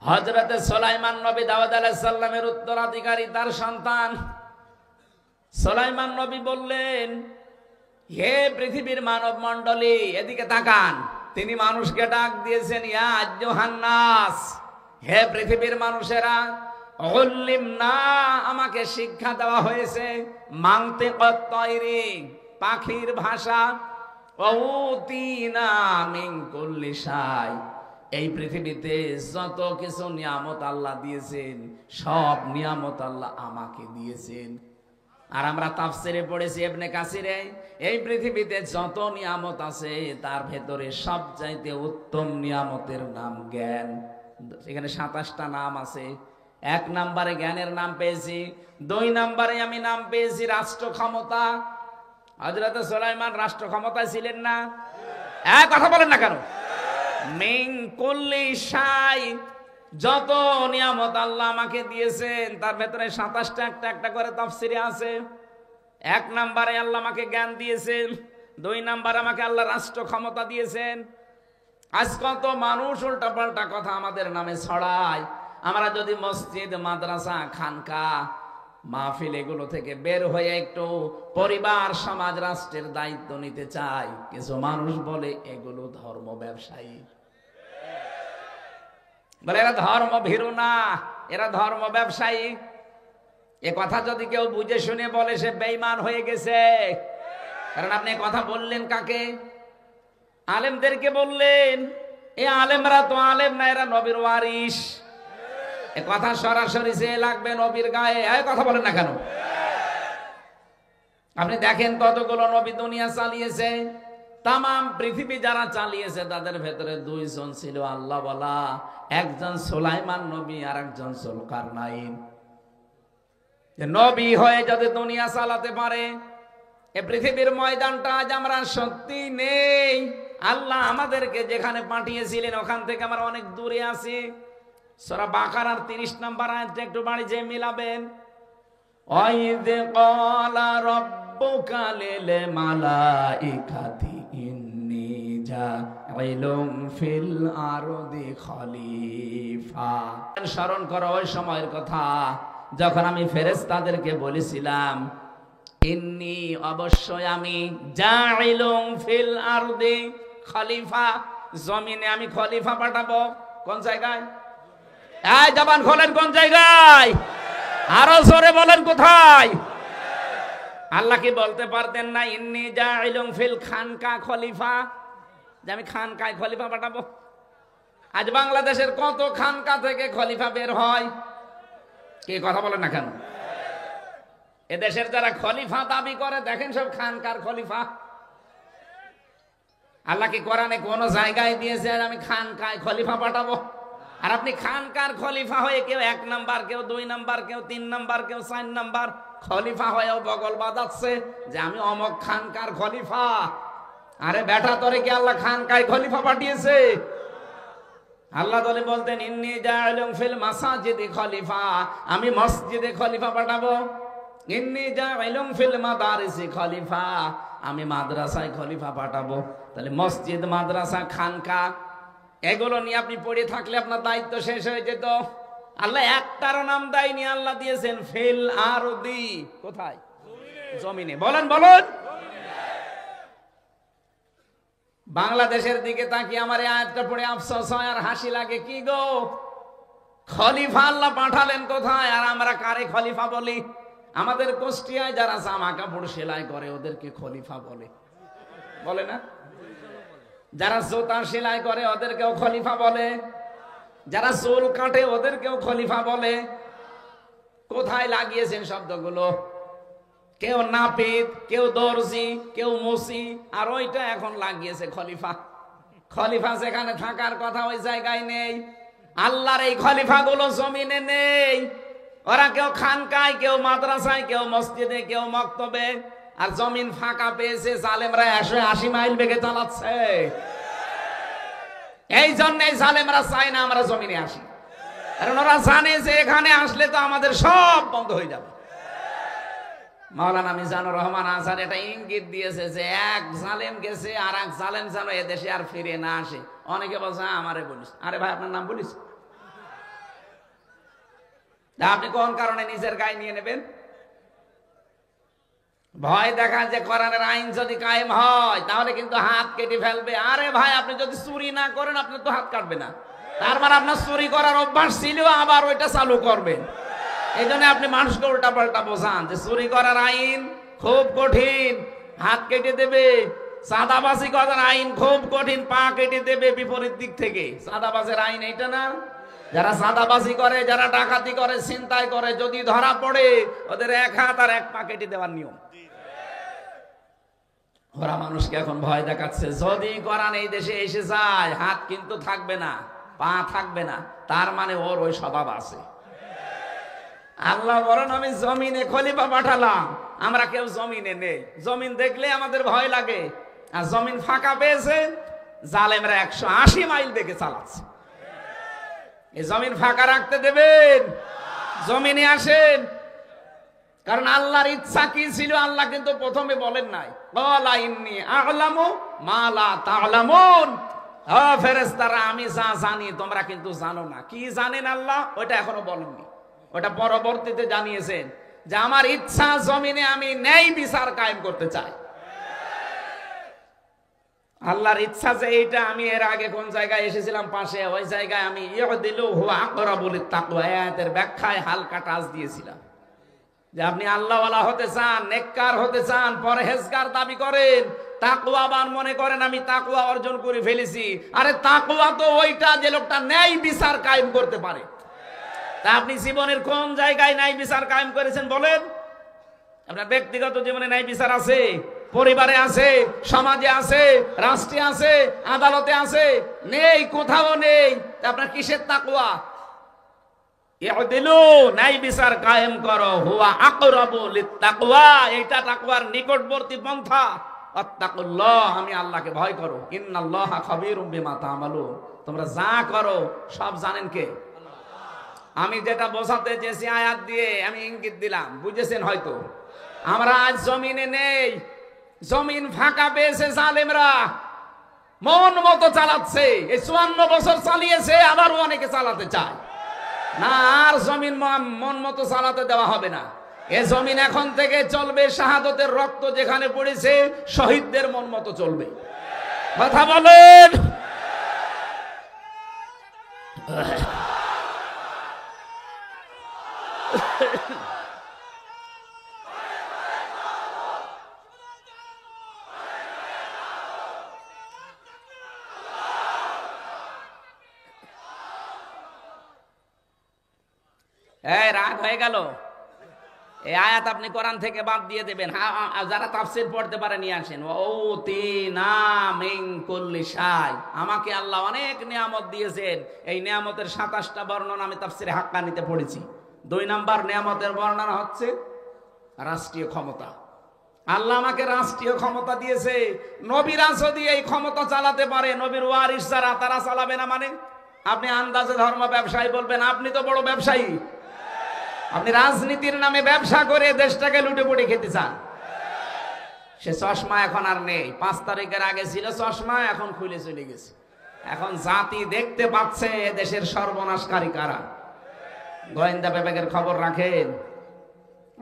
হযরতে সুলাইমান নবী দাউদ আলাইহিস সালামের উত্তরাধিকারী, তার সন্তান। সুলাইমান নবী বললেন, হে পৃথিবীর মানব মণ্ডলী, এদিকে তাকান। তিনি মানুষকে ডাক দিয়েছেন, ইয়া আইয়ুহান নাস, হে পৃথিবীর মানুষেরা, উল্লিমনা, আমাকে শিক্ষা দেওয়া হয়েছে, মানতিকাত তায়রি, পাখির ভাষা, ওয়া উতিনা মিন কুল্লি শাই, এই পৃথিবীতে যত কিছু নিয়ামত আল্লাহ দিয়েছেন সব নিয়ামত আল্লাহ আমাকে দিয়েছেন। আর আমরা তাফসিরে পড়েছি ইবনে কাসিরে, এই পৃথিবীতে যত নিয়ামত আছে তার ভেতরে সবচাইতে উত্তম নিয়ামতের নাম জ্ঞান। এখানে 27টা নাম আছে। 1 নম্বরে জ্ঞানের নাম পেয়েছি, 2 নম্বরে আমি নাম পেয়েছি রাষ্ট্র ক্ষমতা। হযরত সুলাইমান রাষ্ট্র ক্ষমতায় ছিলেন না? কথা বলেন না কেন? মিন কুল্লি শাই, যত নিয়ামত আল্লাহ আমাকে দিয়েছেন তার ভেতরে 27টা একটা একটা করে তাফসিরে আছে। 1 নম্বরে আল্লাহ আমাকে জ্ঞান দিয়েছেন, 2 নম্বরে আমাকে আল্লাহ রাষ্ট্র ক্ষমতা দিয়েছেন। আজ কত মানুষ উল্টাপাল্টা কথা আমাদের নামে ছড়ায়। আমরা যদি মসজিদ, মাদ্রাসা, খানকা, মাহফিল এগুলো থেকে বের হয়ে একটু পরিবার, সমাজ, রাষ্ট্রের দায়িত্ব নিতে চাই, কিছু মানুষ বলে এগুলো ধর্ম ব্যবসায়ী, বলে এরা ধর্ম ভীরু না, এরা ধর্ম ব্যবসায়ী। এ কথা যদি কেউ বুঝে শুনে বলে সে বেঈমান হয়ে গেছে। কারণ আপনি কথা বললেন কাকে? আলেমদেরকে বললেন। এ আলেমরা তো আলেম না, এরা নবীর ওয়ারিস। এ কথা সরাসরি যে লাগবে নবীর গায়ে। কথা বলেন না কেন? আপনি দেখেন কতগুলো নবী দুনিয়া চালিয়েছে, তামাম পৃথিবী যারা চালিয়েছে তাদের ভেতরে 2 জন ছিল আল্লাহ বলা, একজন সুলাইমান নবী আর একজন যুলকারনাইন। নবী হয়ে যদি দুনিয়া চালাতে পারে, এ পৃথিবীর ময়দানটা আজ আমরা সত্যি নেই। আল্লাহ আমাদেরকে যেখানে পাঠিয়েছিলেন ওখান থেকে আমরা অনেক দূরে আছি। সূরা বাকারার 30 নম্বর আয়াতটা একটু বাড়ি যে মিলাবেন। ওয়াইদ ক্বালা রাব্বুকা লিল মালাইকাতি ইন্নী জাইলুম ফিল আরদি খলিফা। স্মরণ করো ওই সময়ের কথা যখন আমি ফেরেশতাদেরকে বলেছিলাম, ইন্নী, অবশ্যই আমি, জাইলুম ফিল আরদি খলিফা, জমিনে আমি খলিফা পাঠাবো। কোন জায়গায়? এই জবান খোলেন, কোন জায়গায়? আরো জোরে বলেন, কোথায়? আল্লাহ কি বলতে পারতেন না ইন্নী জাইলুম ফিল খানকা খলিফা, যে আমি খানকায় খলিফা পাঠাবো? আজ বাংলাদেশের কত খানকা থেকে খলিফা বের হয়। কি কথা বলেন না কেন? এদেশের যারা খলিফা দাবি করে দেখেন সব খানকার খলিফা। আল্লাহ কি কোরআনে কোন জায়গায় দিয়েছে আমি খানকায় খলিফা পাঠাবো? আর আপনি খানকার খলিফা হয়ে কেউ 1 নাম্বার, কেউ 2 নাম্বার, কেউ 3 নাম্বার, কেউ 4 নাম্বার খলিফা হয়েও বগল বাজাচ্ছে যে আমি অমক খানকার খলিফা। আরে বেটা, তোরে কি আল্লাহ খানকায় খলিফা পাঠিয়েছে? আল্লাহ তাআলা বলতেন ইন্নী জাইলুম ফিল মাসাজিদি খলিফা, আমি মসজিদে খলিফা পাঠাবো। ইন্নী জাইলুম ফিল মাদারিসি খলিফা, আমি মাদ্রাসায় খলিফা পাঠাবো। তাহলে মসজিদ, মাদ্রাসা, খানকা এগুলো নিয়ে আপনি পড়ে থাকলে আপনার দায়িত্ব শেষ হয়ে যেত। আল্লাহ একটারও নাম দেয়নি, আল্লাহ দিয়েছেন ফিল আরদি। কোথায়? জমিনে। বলেন বলেন। বাংলাদেশের দিকে তাকিয়ে আমার এই আয়াতটা পড়ে আফসোস হয় আর হাসি লাগে। কি গো, খলিফা আল্লাহ পাঠালেন কোথায় আর আমরা কারে খলিফা বলি? আমাদের কুষ্টিয়ায় যারা জামা কাপড় সেলাই করে ওদেরকে খলিফা বলে, বলে না? যারা জুতা সেলাই করে ওদেরকেও খলিফা বলে, যারা চুল কাটে ওদেরকেও খলিফা বলে। কোথায় লাগিয়েছেন শব্দগুলো? কেউ নাপিত, কেউ দর্জি, কেউ মুসি, আর ওইটা এখন লাগিয়েছে খলিফা। খলিফা যেখানে থাকার কথা ওই জায়গায় নেই। আল্লাহর এই খলিফা গুলো জমিনে নেই। ওরা কেউ খানকায়, কেউ মাদ্রাসায়, কেউ মসজিদে, কেউ মক্তবে, আর জমিন ফাঁকা পেয়েছে জালেমরা 180 মাইল বেগে চালাচ্ছে। এই জন্যই জালেমরা চায় না আমরা জমিনে আসি, কারণ ওরা জানে যে এখানে আসলে তো আমাদের সব বন্ধ হয়ে যাবে। মাওলানা মিজানুর রহমান আজহার এটা ইঙ্গিত দিয়েছে যে এক জালেম গেছে, আর এক জালেম যেন এদেশে আর ফিরে না আসে। অনেকে বলছে আমারে বলিস, আরে ভাই আপনার নাম বলিস, আপনি কোন কারণে নিজের গায়ে নিয়ে নেবেন? ভয় দেখায় যে কোরআনের আইন যদি কায়েম হয় তাহলে কিন্তু হাত কেটে ফেলবে। আরে ভাই আপনি যদি চুরি না করেন আপনার তো হাত কাটবে না, তার মানে আপনার চুরি করার অভ্যাস ছিল, আবার ওইটা চালু করবেন। এই জন্য আপনি মানুষকে উল্টা পাল্টা বোঝান যে চুরি করার আইন খুব কঠিন, হাত কেটে দেবে। চাঁদাবাজি করার আইন খুব কঠিন, পা কেটে দেবে বিপরীত দিক থেকে। চাঁদাবাজের আইন এইটা না? যারা চাঁদাবাজি করে, যারা ডাকাতি করে, ছিনতাই করে, যদি ধরা পড়ে ওদের এক হাত আর এক পা কেটে দেওয়ার নিয়ম। ওরা মানুষকে এখন ভয় দেখাচ্ছে, যদি কোরআন এই দেশে এসে যায় হাত কিন্তু থাকবে না, পা থাকবে না, তার মানে ওর ওই স্বভাব আছে। আল্লাহ বলেন আমি জমিনে খলিফা পাঠালাম, আমরা কেউ জমিনে নেই। জমিন দেখলে আমাদের ভয় লাগে, আর জমিন ফাঁকা পেয়েছে জালেমরা 180 মাইল বেগে চালাচ্ছে। এই জমিন ফাঁকা রাখতে দেবেন? জমিনে আসেন, কারণ আল্লাহর ইচ্ছা কি ছিল আল্লাহ কিন্তু প্রথমে বলেন নাই, ক্বালা ইন্নী আ'লামু মা লা তা'লামুন। ও ফেরেশতারা আমি যা জানি তোমরা কিন্তু জানো না। কি জানেন আল্লাহ? ওটা এখনো বলেননি, ওটা পরবর্তীতে জানিয়েছেন যে আমার ইচ্ছা জমিনে আমি ন্যায় বিচার কায়েম করতে চাই। আল্লাহর ইচ্ছা যে এইটা, আমি এর আগে কোন জায়গায় এসেছিলাম পাশে, ওই জায়গায় আমি ইয়দিলু হুয়া আকরাবু লিত-তাকওয়া আয়াতের ব্যাখ্যায় হালকা টাচ দিয়েছিলাম যে আপনি আল্লাহওয়ালা হতে চান, নেককার হতে চান, পরহেজগার দাবি করেন, তাকওয়াবান মনে করেন আমি তাকওয়া অর্জন করে ফেলেছি। আরে তাকওয়া তো ওইটা যে লোকটা ন্যায় বিচার কায়েম করতে পারে। তা আপনি জীবনের কোন জায়গায় ন্যায় বিচার কায়েম করেছেন বলেন? আপনার ব্যক্তিগত জীবনে ন্যায় বিচার আছে? পরিবারে আছে, সমাজে আছে, রাষ্ট্রে আছে, আদালতে আছে? নেই, কোথাও নেই। আপনার কিসের তাকওয়া? ইউদিলু, ন্যায় বিচার কায়েম করো, হুয়া আকরাবু লিত-তাকওয়া, এটা তাকওয়ার নিকটবর্তী পন্থা। আত্তাকুল্লাহ, আমি আল্লাহকে ভয় করো। ইন্নাল্লাহা খাবীরুম বিমা তা'মালুন, তোমরা যা করো সব জানেন কে? আমি যেটা বোঝাতে চেয়েছি আয়াত দিয়ে আমি ইঙ্গিত দিলাম, বুঝেছেন হয়তো। আমরা আজ জমিনে নেই, জমিন ফাঁকা পেয়েছে জালেমরা, মন মতো চালাচ্ছে। এই 54 বছর চালিয়েছে, আবারও অনেকে চালাতে চায় না। আর জমিন মন মতো চালাতে দেওয়া হবে না। এ জমিন এখন থেকে চলবে শাহাদতের রক্ত যেখানে পড়েছে, শহীদদের মন মতো চলবে। কথা বলেন। এই রাগ হয়ে গেল, এই আয়াত আপনি কোরআন থেকে বাদ দিয়ে দেবেন। যারা তাফসীর পড়তে পারে নিয়ে আসেন। ওতিনা মিন কুল্লি শাই, আমাকে আল্লাহ অনেক নিয়ামত দিয়েছেন। এই নিয়ামতের 27টা বর্ণনা আমি তাফসীরে হাক্কানিতে পড়েছি। 2 নাম্বার নিয়ামতের বর্ণনা হচ্ছে রাষ্ট্রীয় ক্ষমতা। আল্লাহ আমাকে রাষ্ট্রীয় ক্ষমতা দিয়েছে। নবীরা যদি এই ক্ষমতা চালাতে পারে, নবীর ওয়ারিস যারা, তারা চালাবে না মানে? আপনি আন্দাজে ধর্ম ব্যবসায়ী বলবেন, আপনি তো বড় ব্যবসায়ী, আপনি রাজনীতির নামে ব্যবসা করে দেশটাকে লুটে পুটে খেতে চান। সে চশমা এখন আর নেই, 5 তারিখের আগে ছিল চশমা, এখন খুলে চলে গেছে। এখন জাতি দেখতে পাচ্ছে দেশের সর্বনাশকারী কারা। গোয়েন্দা বিভাগের খবর রাখেন।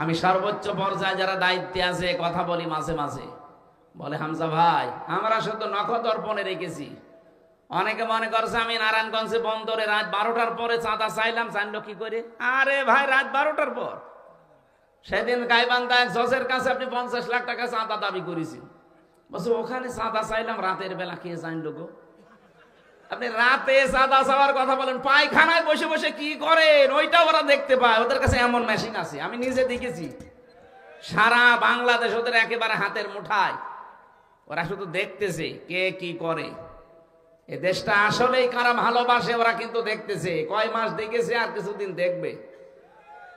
আমি সর্বোচ্চ পর্যায়ে যারা দায়িত্বে আছে কথা বলি মাঝে মাঝে, বলে হামজা ভাই আমরা শুধু নখদর্পণে রেখেছি। অনেকে মনে করছে আমি নারায়ণগঞ্জে বন্দরে রাত 12টার পরে চাঁদা চাইলাম, জানলো কি করে? আরে ভাই রাত 12টার পর সেদিন গাইবান্ধা এক জজের কাছে আপনি 50 লাখ টাকা চাঁদা দাবি করেছেন, বলছে ওখানে চাঁদা চাইলাম রাতের বেলা, কে জানলো গো? আপনি রাতে চাঁদা চাওয়ার কথা বলেন, পায়খানায় বসে বসে কি করেন ওইটা ওরা দেখতে পায়। ওদের কাছে এমন মেশিন আছে, আমি নিজে দেখেছি। সারা বাংলাদেশ ওদের একেবারে হাতের মুঠায়, ওরা শুধু দেখতেছে কে কি করে। এই দেশটা আসলেই কারা ভালোবাসে ওরা কিন্তু দেখতেছে। কয় মাস দেখেছে, আর কিছুদিন দেখবে।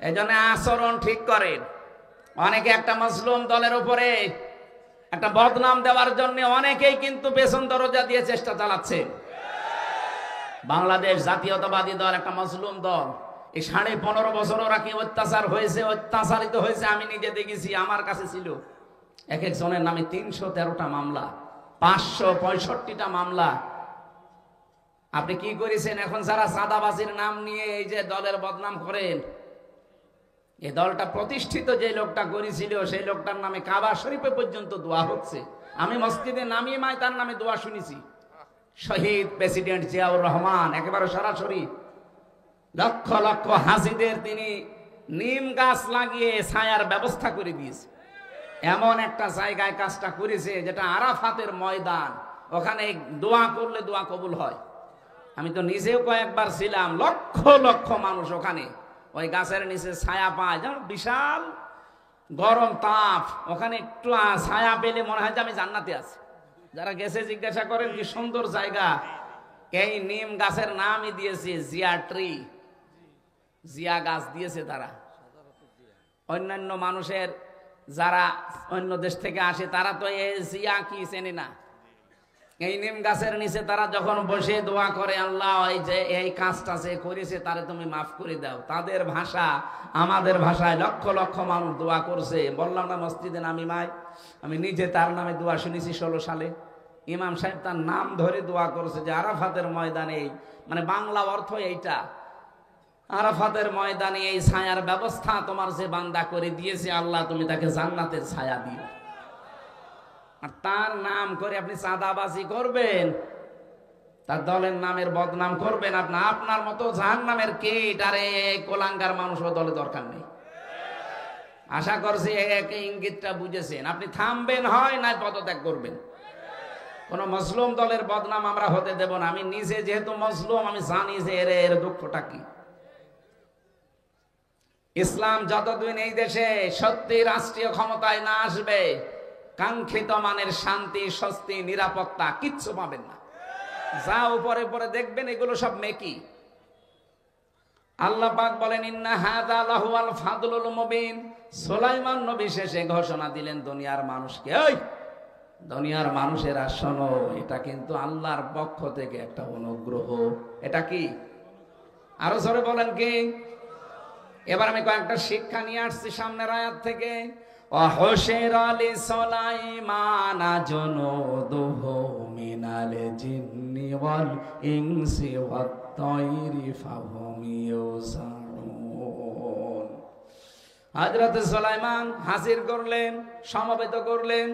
এই জন্য আচরণ ঠিক করেন। অনেকে একটা মজলুম দলের উপরে একটা বদনাম দেওয়ার জন্য অনেকেই কিন্তু পেছন দরজা দিয়ে চেষ্টা চালাচ্ছে। বাংলাদেশ জাতীয়তাবাদী দল একটা মজলুম দল, এই 15.5 বছর ওরা কি অত্যাচার হয়েছে, অত্যাচারিত হয়েছে আমি নিজে দেখেছি। আমার কাছে ছিল এক একজনের নামে 313টা মামলা, 565টা মামলা। আপনি কি করেছেন? এখন যারা চাঁদাবাজির নাম নিয়ে এই যে দলের বদনাম করেন, এই দলটা প্রতিষ্ঠিত যে লোকটা করেছিল সেই লোকটার নামে কাবা শরীফে পর্যন্ত দোয়া হচ্ছে। আমি মসজিদে নামিয়ে মাই তার নামে দোয়া শুনেছি। শহীদ প্রেসিডেন্ট জিয়াউর রহমান একেবারে সরাসরি লক্ষ লক্ষ হাজিদের তিনি নিম গাছ লাগিয়ে ছায়ার ব্যবস্থা করে দিয়েছে। এমন একটা জায়গায় কাজটা করেছে যেটা আরাফাতের ময়দান, ওখানে দোয়া করলে দোয়া কবুল হয়। আমি তো নিজেও কয়েকবার ছিলাম, লক্ষ লক্ষ মানুষ ওখানে ওই গাছের নিচে ছায়া পায়, যেমন বিশাল গরম তাপ, ওখানে একটু ছায়া পেলে মনে হয় যে আমি জান্নাতে আছি। যারা গেছে জিজ্ঞাসা করেন কি সুন্দর জায়গা। এই নিম গাছের নামই দিয়েছে জিয়া ট্রি, জিয়া গাছ দিয়েছে তারা। অন্যান্য মানুষের যারা অন্য দেশ থেকে আসে তারা তো এই জিয়া কি চেনে না। এই নিম গাছের নিচে তারা যখন বসে দোয়া করে, আল্লাহ এই যে এই কাজটা যে করেছে তারে তুমি মাফ করে দাও। তাদের ভাষা আমাদের ভাষায় লক্ষ লক্ষ মানুষ দোয়া করছে। বললাম না মসজিদে নামি মাই, আমি নিজে তার নামে দোয়া শুনেছি 16 সালে। ইমাম সাহেব তার নাম ধরে দোয়া করছে যে আরাফাতের ময়দানে, মানে বাংলা অর্থ এইটা, আরাফাতের ময়দানে এই ছায়ার ব্যবস্থা তোমার যে বান্দা করে দিয়েছে, আল্লাহ তুমি তাকে জান্নাতের ছায়া দিও। আর তার নাম করে আপনি চাঁদাবাজি করবেন, তার দলের নামের বদনাম করবেন। আপনার মতো জাহান্নামের কীট আর কোলাঙ্গার মানুষ ও দলে দরকার নেই। আশা করছি এক ইঙ্গিতটা বুঝেছেন। আপনি থামবেন হয় না পদত্যাগ করবেন। কোন মজলুম দলের বদনাম আমরা হতে দেব না। আমি নিজে যেহেতু মজলুম, আমি জানি যে এর দুঃখটা কি। ইসলাম যতদিন এই দেশে সত্যি রাষ্ট্রীয় ক্ষমতায় না আসবে, কাঙ্ক্ষিত মানের শান্তি, স্বস্তি, নিরাপত্তা কিচ্ছু পাবেন না। যা উপরে পরে দেখবেন এগুলো সব মেকি। আল্লাহ পাক বলেন ইন্না হাযা লাহুল ফাদলুল মুবিন। সুলাইমান নবী শেষে ঘোষণা দিলেন দুনিয়ার মানুষকে, ওই দুনিয়ার মানুষেরা শোনো, এটা কিন্তু আল্লাহর পক্ষ থেকে একটা অনুগ্রহ। এটা কি? আরো জোরে বলেন কি? এবার আমি কয়েকটা শিক্ষা নিয়ে আসছি সামনের আয়াত থেকে। وحشر لسليمان جنوده من الجن والإنس والطير فهم يوزعون। হযরত সুলাইমান হাজির করলেন, সমবেত করলেন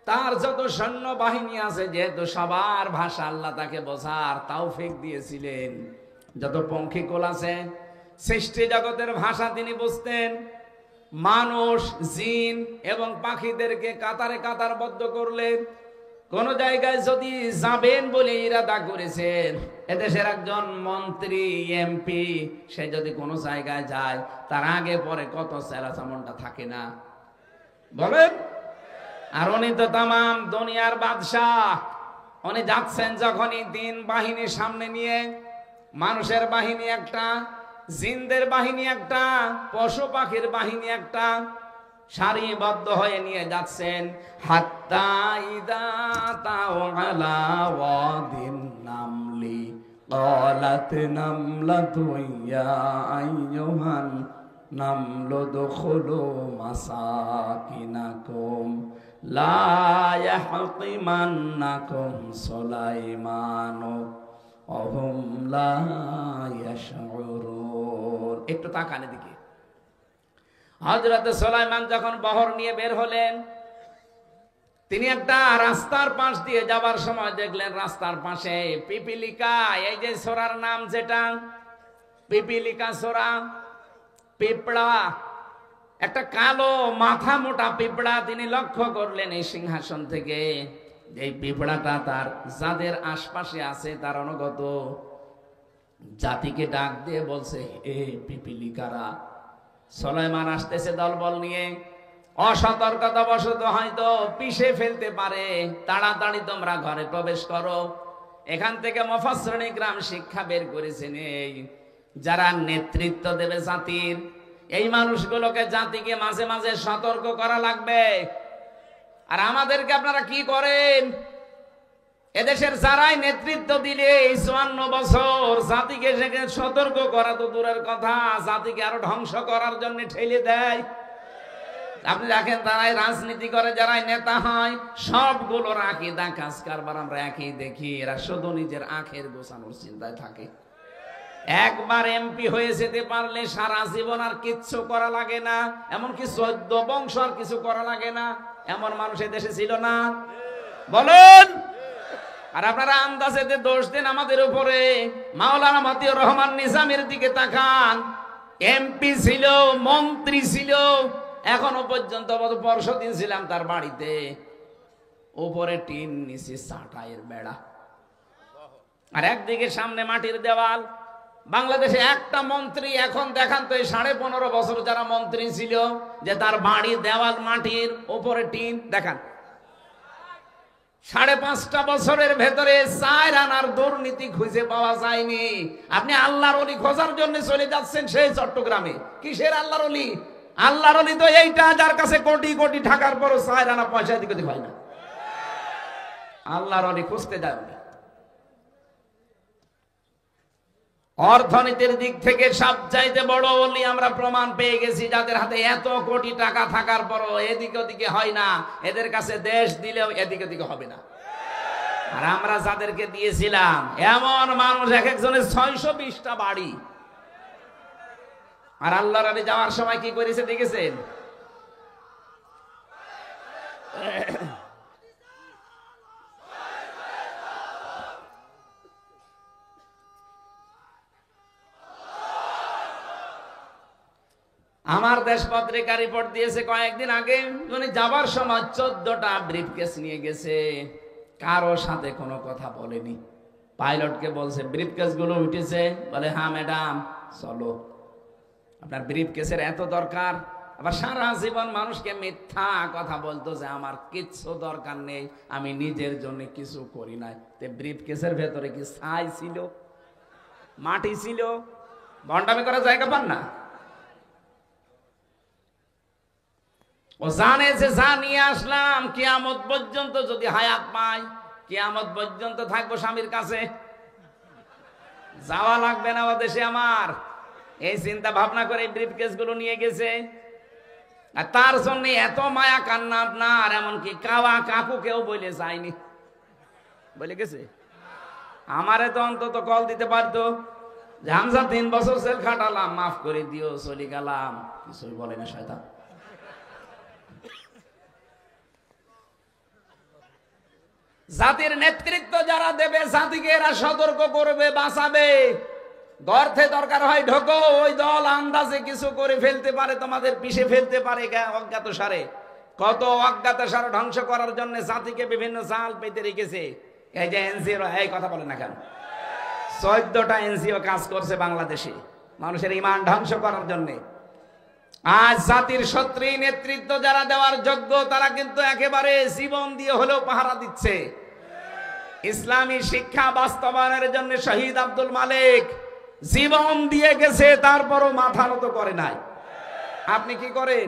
তার যত সৈন্য বাহিনী আছে। যেহেতু সবার ভাষা আল্লাহ তাকে বোঝার তৌফিক দিয়েছিলেন, যত পঙ্খিকুল আছে সৃষ্টি জগতের ভাষা তিনি বুঝতেন। মানুষ, জিন এবং পাখিদেরকে কাতারে কাতারবদ্ধ করলেন। কোন জায়গায় যদি যাবেন বলে ইরাদা করেছেন, এদেশের একজন মন্ত্রী, এমপি, সে যদি কোনো জায়গায় যায় তার আগে পরে কত চেলাচামনটা থাকে না বলেন। আর উনি তো তামাম দুনিয়ার বাদশাহ। উনি যাচ্ছেন যখনই দিন বাহিনী সামনে নিয়ে, মানুষের বাহিনী একটা, জিনদের বাহিনী একটা, পশু পাখির বাহিনী একটা, সারিবদ্ধ হয়ে নিয়ে যাচ্ছেন। হাত্তা ইদা তাও আলা ওয়াদিন নামলি ক্বালাত নামলাতু ইয়া আইয়ুহান নামলু দুখুলু মাসাকিনাকুম লা ইয়াহতিমান্নাকুম সুলাইমানু ওহুম লা ইয়াশউরুন। একটু তাকান এদিকে। হযরত সুলাইমান যখন বহর নিয়ে বের হলেন, তিনি একটা রাস্তার পাশ দিয়ে যাবার সময় দেখলেন রাস্তার পাশে পিপিলিকা, এই যে সূরার নাম যেটা পিপিলিকা সূরা, পিঁপড়া, একটা কালো মাথা মোটা পিঁপড়া তিনি লক্ষ্য করলেন এই সিংহাসন থেকে। এই পিঁপড়াটা তার যাদের আশপাশে আছে তার অনুগত জাতিকে ডাক দিয়ে বলছে, এ পিপিলিকারা, সুলাইমান আসতেছে দলবল নিয়ে, অসতর্কতা বশত হয়তো পিষে ফেলতে পারে, তাড়াতাড়ি তোমরা ঘরে প্রবেশ করো। এখান থেকে মুফাসসিরিন ইকরাম শিক্ষা বের করেছেন, এই যারা নেতৃত্ব দেবে জাতির, এই মানুষগুলোকে জাতিকে মাঝে মাঝে সতর্ক করা লাগবে। আর আমাদেরকে আপনারা কি করেন? এদেশের যারাই নেতৃত্ব দিলে এই 54 বছর জাতিকে সেখানে সতর্ক করা তো দূরের কথা, জাতিকে আরো ধ্বংস করার জন্য ঠেলে দেয়। আপনি দেখেন তারাই রাজনীতি করে, যারাই নেতা হয় সবগুলোর আকীদা কাজ কারবার আমরা একই দেখি। এরা শুধু নিজের আখের গোছানোর চিন্তায় থাকে। একবার এমপি হয়ে যেতে পারলে সারা জীবন আর কিচ্ছু করা লাগে না, এমনকি 14 বংশ আর কিছু করা লাগে না। এমন মানুষ এই দেশে ছিল না? বলুন। আর আপনারা আন্দাজে দোষ দেন আমাদের উপরে। মাওলানা মতিউর রহমান নিজামের দিকে তাকান, এমপি ছিল, মন্ত্রী ছিল, এখনো পর্যন্ত পরশুদিন ছিলাম তার বাড়িতে, উপরে টিন, নিচে চাটাইয়ের বেড়া, আর একদিকে সামনে মাটির দেওয়াল। বাংলাদেশে একটা মন্ত্রী এখন দেখান তো, এই 15.5 বছর যারা মন্ত্রী ছিল, যে তার বাড়ি দেওয়াল মাটির, উপরে টিন দেখান। 5.5 বছরের ভেতরে 4 আনার দুর্নীতি খুঁজে পাওয়া যায়নি। আপনি আল্লাহর ওলি খোঁজার জন্য চলে যাচ্ছেন সেই চট্টগ্রামে। কিসের আল্লাহর ওলি? আল্লাহর ওলি তো এইটা যার কাছে কোটি কোটি টাকার পরও 4 আনা পয়সা দিকে হয় না। আল্লাহর ওলি খুঁজতে যায়নি। অর্থনীতির দিক থেকে সবচাইতে বড় ওলি আমরা প্রমাণ পেয়ে গেছি, যাদের হাতে এত কোটি টাকা থাকার পরও এদিকে ওদিকে হয় না। এদের কাছে দেশ দিলেও এদিকে ওদিকে হবে না। আর আমরা যাদেরকে দিয়েছিলাম, এমন মানুষ এক একজনের 620টা বাড়ি। আর আল্লাহর ওলি যাওয়ার সময় কি করেছে দেখেছেন? আমার দেশ পত্রিকা রিপোর্ট দিয়েছে কয়েকদিন আগে, উনি যাবার সময় 14টা ব্রিফকেস নিয়ে গেছে, কারো সাথে কোনো কথা বলেনি। পাইলটকে বলছে ব্রিফকেস গুলো উঠেছে, বলে হ্যাঁ ম্যাডাম চলো। আপনার ব্রিফকেসের এত দরকার? আবার সারা জীবন মানুষকে মিথ্যা কথা বলতো যে আমার কিচ্ছু দরকার নেই, আমি নিজের জন্য কিছু করি নাই। তে ব্রিফকেসের ভেতরে কি ছাই ছিল, মাটি ছিল? ভণ্ডামি করার জায়গা পান না। ও জানে যে যা নিয়ে আসলাম কিয়ামত পর্যন্ত যদি হায়াত পাই, কিয়ামত পর্যন্ত থাকবো স্বামীর কাছে, যাওয়া লাগবে না ও দেশে আমার। এই চিন্তা ভাবনা করে ব্রিফকেস গুলো নিয়ে গেছে। আর তার জন্য এত মায়া কান্না আপনার, এমনকি কাওয়া কাকু কেউ বলে যায়নি, বলে গেছে। আমারে তো অন্তত কল দিতে পারতো যে হামজা 3 বছর জেল খাটালাম, মাফ করে দিও, চলে গেলাম। কিছুই বলে না শয়তান। জাতির নেতৃত্ব যারা দেবে, জাতিকে এরা সতর্ক করবে, বাঁচাবে। গর্তে দরকার হয় ঢোকো, ওই দল আন্দাজে কিছু করে ফেলতে পারে, তোমাদের পিষে ফেলতে পারে অজ্ঞাত সারে। কত অজ্ঞাত সারে ধ্বংস করার জন্য জাতিকে বিভিন্ন জাল পেতে রেখেছে। এই যে এনজিও, এই কথা বলে না কেন? 14টা এনজিও কাজ করছে বাংলাদেশে মানুষের ইমান ধ্বংস করার জন্য। আজ জাতির সত্যি নেতৃত্ব যারা দেওয়ার যোগ্য, তারা কিন্তু একেবারে জীবন দিয়ে হলেও পাহারা দিচ্ছে। ইসলামী শিক্ষা বাস্তবায়নের জন্য শহীদ আব্দুল মালিক জীবন দিয়ে গেছে, তারপরও মাথা নত করে নাই। আপনি কি করেন?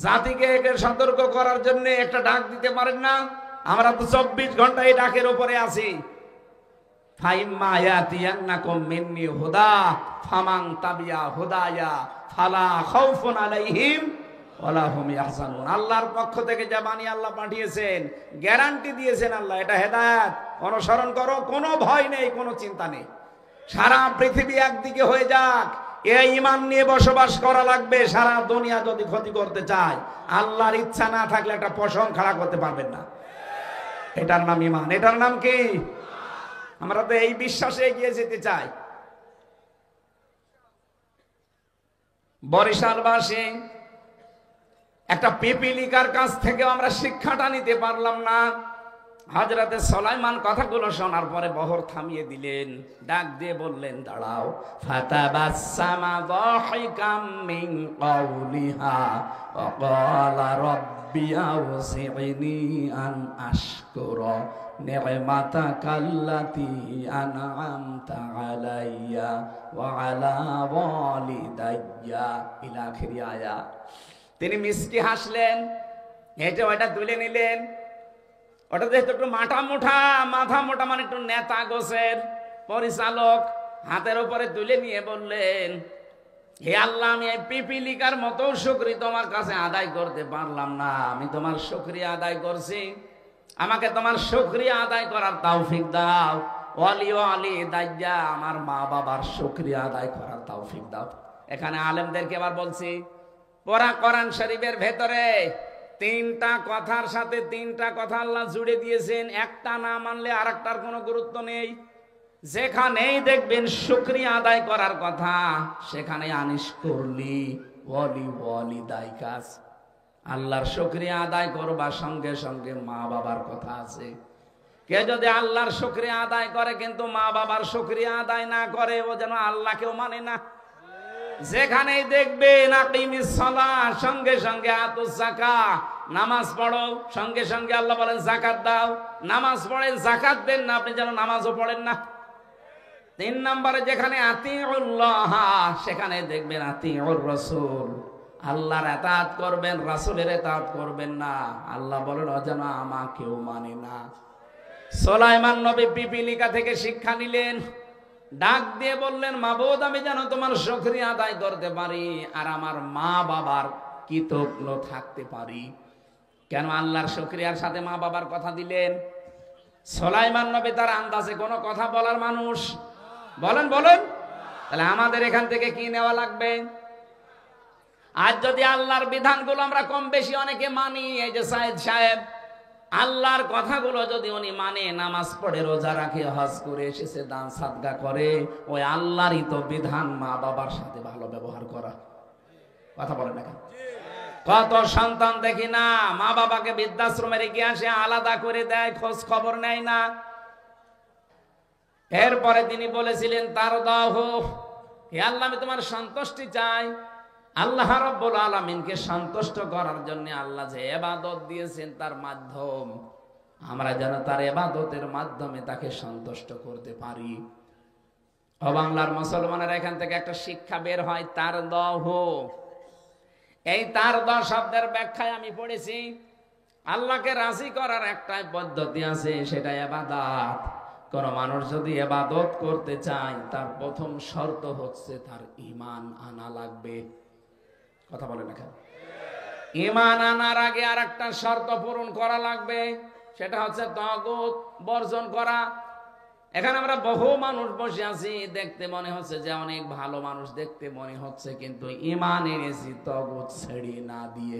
জাতিকে সতর্ক করার জন্য একটা ডাক দিতে পারেন না? আমরা তো 24 ঘন্টা এই ডাকের উপরে আছি। ফাইম্মা ইয়াতিয়ান্নাকুম মিন্নি হুদা ফামান তাবিয়া হুদায়া ফালা খাউফুন আলাইহিম ওয়ালা হুম ইয়াহজানুন। আল্লাহর পক্ষ থেকে যা বাণী আল্লাহ পাঠিয়েছেন, গ্যারান্টি দিয়েছেন আল্লাহ, এটা হেদায়েত, অনুসরণ করো, কোনো ভয় নেই, কোনো চিন্তা নেই। সারা পৃথিবী একদিকে হয়ে যাক, এই ঈমান নিয়ে বসবাস করা লাগবে। সারা দুনিয়া যদি ক্ষতি করতে চায়, আল্লাহর ইচ্ছা না থাকলে একটা পশম খাড়া করতে পারবেন না। এটার নাম ঈমান। এটার নাম কি? আমরা তো এই বিশ্বাসে এগিয়ে যেতে চাই। বরিশালবাসী একটা পিপিলিকার কাছ থেকে আমরা শিক্ষাটা নিতে পারলাম না। হযরতে সুলাইমান কথাগুলো শোনার পরে বহর থামিয়ে দিলেন, ডাক দিয়ে বললেন দাঁড়াও। ফাতাবাসসামা যাহিকাম মিন কাওলিহা ওয়া ক্বালা রব্বি আউযি'নি আন আশকুরা নি'মাতাকাল্লাতী আন'আমতা আলাইয়া ওয়া আলা ওয়ালিদাইয়া ইলা আখিরি আয়াত। তিনি মিষ্টি হাসলেন, হেঁটে ওটা তুলে নিলেন। ওটা দেখতে একটু মাথা মোটা মানে একটু নেতা গোছের পরিচালক, হাতের উপরে তুলে নিয়ে বললেন, হে আল্লাহ, আমি এই পিপিলিকার মতো শুকরিয়া তোমার কাছে আদায় করতে পারলাম না, আমি তোমার শুকরিয়া আদায় করছি, আমাকে তোমার শুকরিয়া আদায় করার তৌফিক দাও। ওয়ালি দাইয়া, আমার মা বাবার শুকরিয়া আদায় করার তৌফিক দাও। এখানে আলেমদেরকে আবার বলছি, পড়া কোরআন শরীফের ভেতরে তিনটা কথার সাথে তিনটা কথা আল্লাহ জুড়ে দিয়েছেন, একটা না মানলে আরেকটার কোনো গুরুত্ব নেই। যেখানেই দেখবেন শুকরিয়া আদায় করার কথা, সেখানে আনিস করলি ওয়ালি দাইকাস, আল্লাহর শুকরিয়া আদায় করবার সঙ্গে সঙ্গে মা বাবার কথা আছে। কে যদি আল্লাহর শুকরিয়া আদায় করে কিন্তু মা বাবার শুকরিয়া আদায় না করে, ও যেন আল্লাহকেও মানে না। যেখানেই দেখবেন আকিমিস সালাহ, সঙ্গে সঙ্গে আতুস যাকাত, নামাজ পড়ো, সঙ্গে সঙ্গে আল্লাহ বলেন যাকাত দাও। নামাজ পড়েন, যাকাত দেন না, আপনি যেন নামাজও পড়েন না। 3 নম্বরে যেখানে আতিউল্লাহ, সেখানে দেখবেন আতিউর রাসূল, আল্লাহর ইতাআত করবেন, রাসূলের ইতাআত করবেন না। আল্লাহ বলেন ও যেন আমাকেও মানে না। সুলাইমান নবী পিপিলিকা থেকে শিক্ষা নিলেন, ডাক দিয়ে বললেন, মাবুদ, আমি যেন তোমার শুকরিয়া আদায় করতে পারি আর আমার মা বাবার কৃতজ্ঞ থাকতে পারি। কেন আল্লাহর শুকরিয়ার সাথে মা বাবার কথা দিলেন? সুলাইমান নবী তার আন্দাজে কোনো কথা বলার মানুষ? বলেন। তাহলে আমাদের এখান থেকে কি নেওয়া লাগবে? আজ যদি আল্লাহর বিধানগুলো আমরা কম বেশি অনেকে মানি, এই যে সাইদ সাহেব আল্লাহর কথাগুলো যদি উনি মানে, নামাজ পড়ে, রোজা রাখে, হজ করে এসেছে, দান সাদকা করে, ওই আল্লাহরই তো বিধান মা বাবার সাথে ভালো ব্যবহার করা। কথা বলেন না? কত সন্তান দেখি না মা বাবাকে বৃদ্ধাশ্রমে রেখে আসে, আলাদা করে দেয়, খোঁজ খবর নেয় না। এরপরে তিনি বলেছিলেন, তার দাহ, হে আল্লাহ, আমি তোমার সন্তুষ্টি চাই। আল্লাহ রাব্বুল আলামিনকে সন্তুষ্ট করার জন্য আল্লাহ যে ইবাদত দিয়েছেন, তার মাধ্যম আমরা যেন তার ইবাদতের মাধ্যমে তাকে সন্তুষ্ট করতে পারি। ও বাংলার মুসলমানের, এখান থেকে একটা শিক্ষা বের হয়, তার দহ। এই তার দহ শব্দের ব্যাখ্যায় আমি পড়েছি, আল্লাহকে রাজি করার একটাই পদ্ধতি আছে, সেটা ইবাদত। কোন মানুষ যদি ইবাদত করতে চায়, তার প্রথম শর্ত হচ্ছে তার ঈমান আনা লাগবে। কথা বলে না? ঈমান আনার আগে আর একটা শর্ত পূরণ করা লাগবে, সেটা হচ্ছে তাগুত বর্জন করা। এখানে আমরা বহু মানুষ বসে আছি, দেখতে মনে হচ্ছে যে অনেক ভালো মানুষ দেখতে মনে হচ্ছে, কিন্তু ঈমান এনেছি তাগুত ছেড়ে না দিয়ে।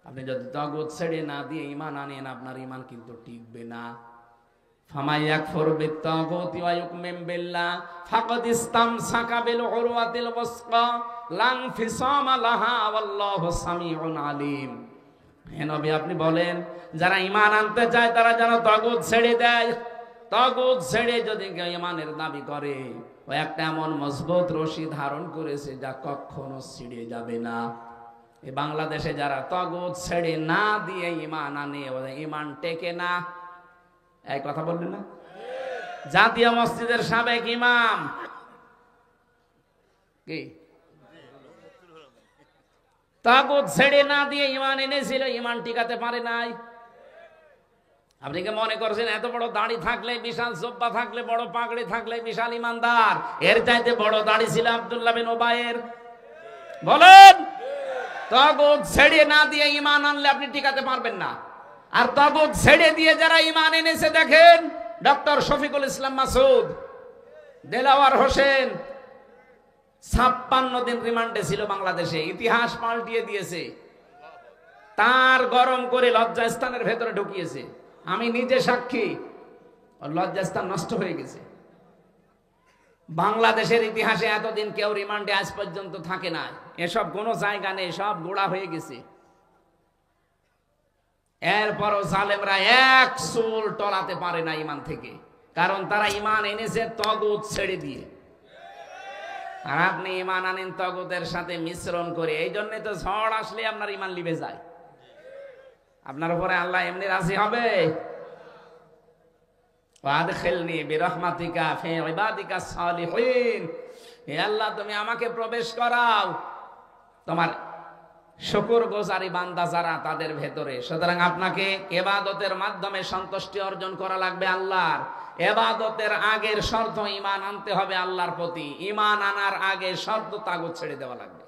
আপনি যদি তাগুত ছেড়ে না দিয়ে ঈমান আনেন, আপনার ঈমান কিন্তু টিকবে না। ফামান ইয়াকফুর বিত-তাগুতি ওয়া ইউমিন বিল্লাহ ফাকাদ ইসতামসাকা বিল উরওয়াতিল ওয়াসকা লা ইনফিসামা লাহা ওয়াল্লাহু সামিউন আলিম। হে নবী, আপনি বলেন, যারা ঈমান আনতে চায় তারা যেন তাগুত ছেড়ে দেয়। তাগুত ছেড়ে যদি কেউ ঈমানের দাবি করে, ও একটা এমন মজবুত রশি ধারণ করেছে যা কখনো ছিঁড়ে যাবে না। এই বাংলাদেশে যারা তাগুত ছেড়ে না দিয়ে ঈমান আনে, ওদের ঈমান টেকে না। এই কথা বললেন না? জাতীয় মসজিদের সাবেক ইমাম কি তাগুত ছেড়ে না দিয়ে ঈমান এনেছিল, ঈমান টিকাতে পারে নাই। আপনি কি মনে করছেন এত বড় দাড়ি থাকলে, বিশাল জুব্বা থাকলে, বড় পাগড়ি থাকলে বিশাল ইমানদার? এর চাইতে বড় দাড়ি ছিল আব্দুল্লাহ বিন উবাইয়ের। বলেন, তাগুত ছেড়ে না দিয়ে ঈমান আনলে আপনি টিকাতে পারবেন না। আর তাগুত ছেড়ে দিয়ে যারা ঈমান এনেছে, দেখেন ডক্টর শফিকুল ইসলাম মাসুদ, দেলাওয়ার হোসেন 56 দিন রিমান্ডে ছিল বাংলাদেশে, ইতিহাস পাল্টিয়ে দিয়েছে। তার গরম করে লজ্জাস্থানের ভেতরে ঢুকিয়েছে, আমি নিজে সাক্ষী। লজ্জাস্থান নষ্ট হয়ে গেছে। বাংলাদেশের ইতিহাসে এতদিন কেউ রিমান্ডে আজ পর্যন্ত থাকে না, এসব কোনো জায়গা নেই, সব গোড়া হয়ে গেছে। এরপরও জালেমরা এক চুল টলাতে পারে না ঈমান থেকে, কারণ তারা ঈমান এনেছে তাগুত ছেড়ে দিয়ে। আর আপনি ঈমান আনেন তাগুতের সাথে মিশ্রণ করে। এই জন্য তো ঝড় আসলে আপনার ঈমান লিবে যায়। আপনার উপরে আল্লাহ এমনি রাজি হবে? ওয়াদখিলনি বিরহমাতিকা ফি ইবাদিকাস সালিহিন, হে আল্লাহ তুমি আমাকে প্রবেশ করাও তোমার শুকরগুজারি বান্দা যারা তাদের ভেতরে। সুতরাং আপনাকে ইবাদতের মাধ্যমে সন্তুষ্টি অর্জন করা লাগবে আল্লাহর। ইবাদতের আগের শর্ত ঈমান আনতে হবে আল্লাহর প্রতি। ঈমান আনার আগে শর্ত তাগুত ছেড়ে দেওয়া লাগবে।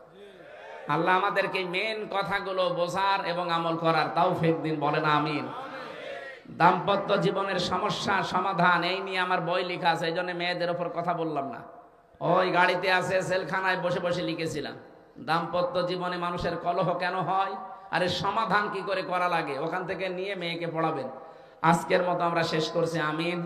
আল্লাহ আমাদেরকে মেন কথাগুলো বোঝার এবং আমল করার তৌফিক দিন, বলেন আমিন। দাম্পত্য জীবনের সমস্যা সমাধান, এই নিয়ে আমার বই লেখা আছে, এই জন্য মেয়েদের উপর কথা বললাম না। ওই গাড়িতে আছে, সেলখানায় বসে বসে লিখেছিলাম দাম্পত্য জীবনে মানুষের কলহ কেন হয় আর এর সমাধান কি করে করা লাগে, ওখান থেকে নিয়ে মেয়েকে পড়াবেন। আজকের মতো আমরা শেষ করছি, আমিন।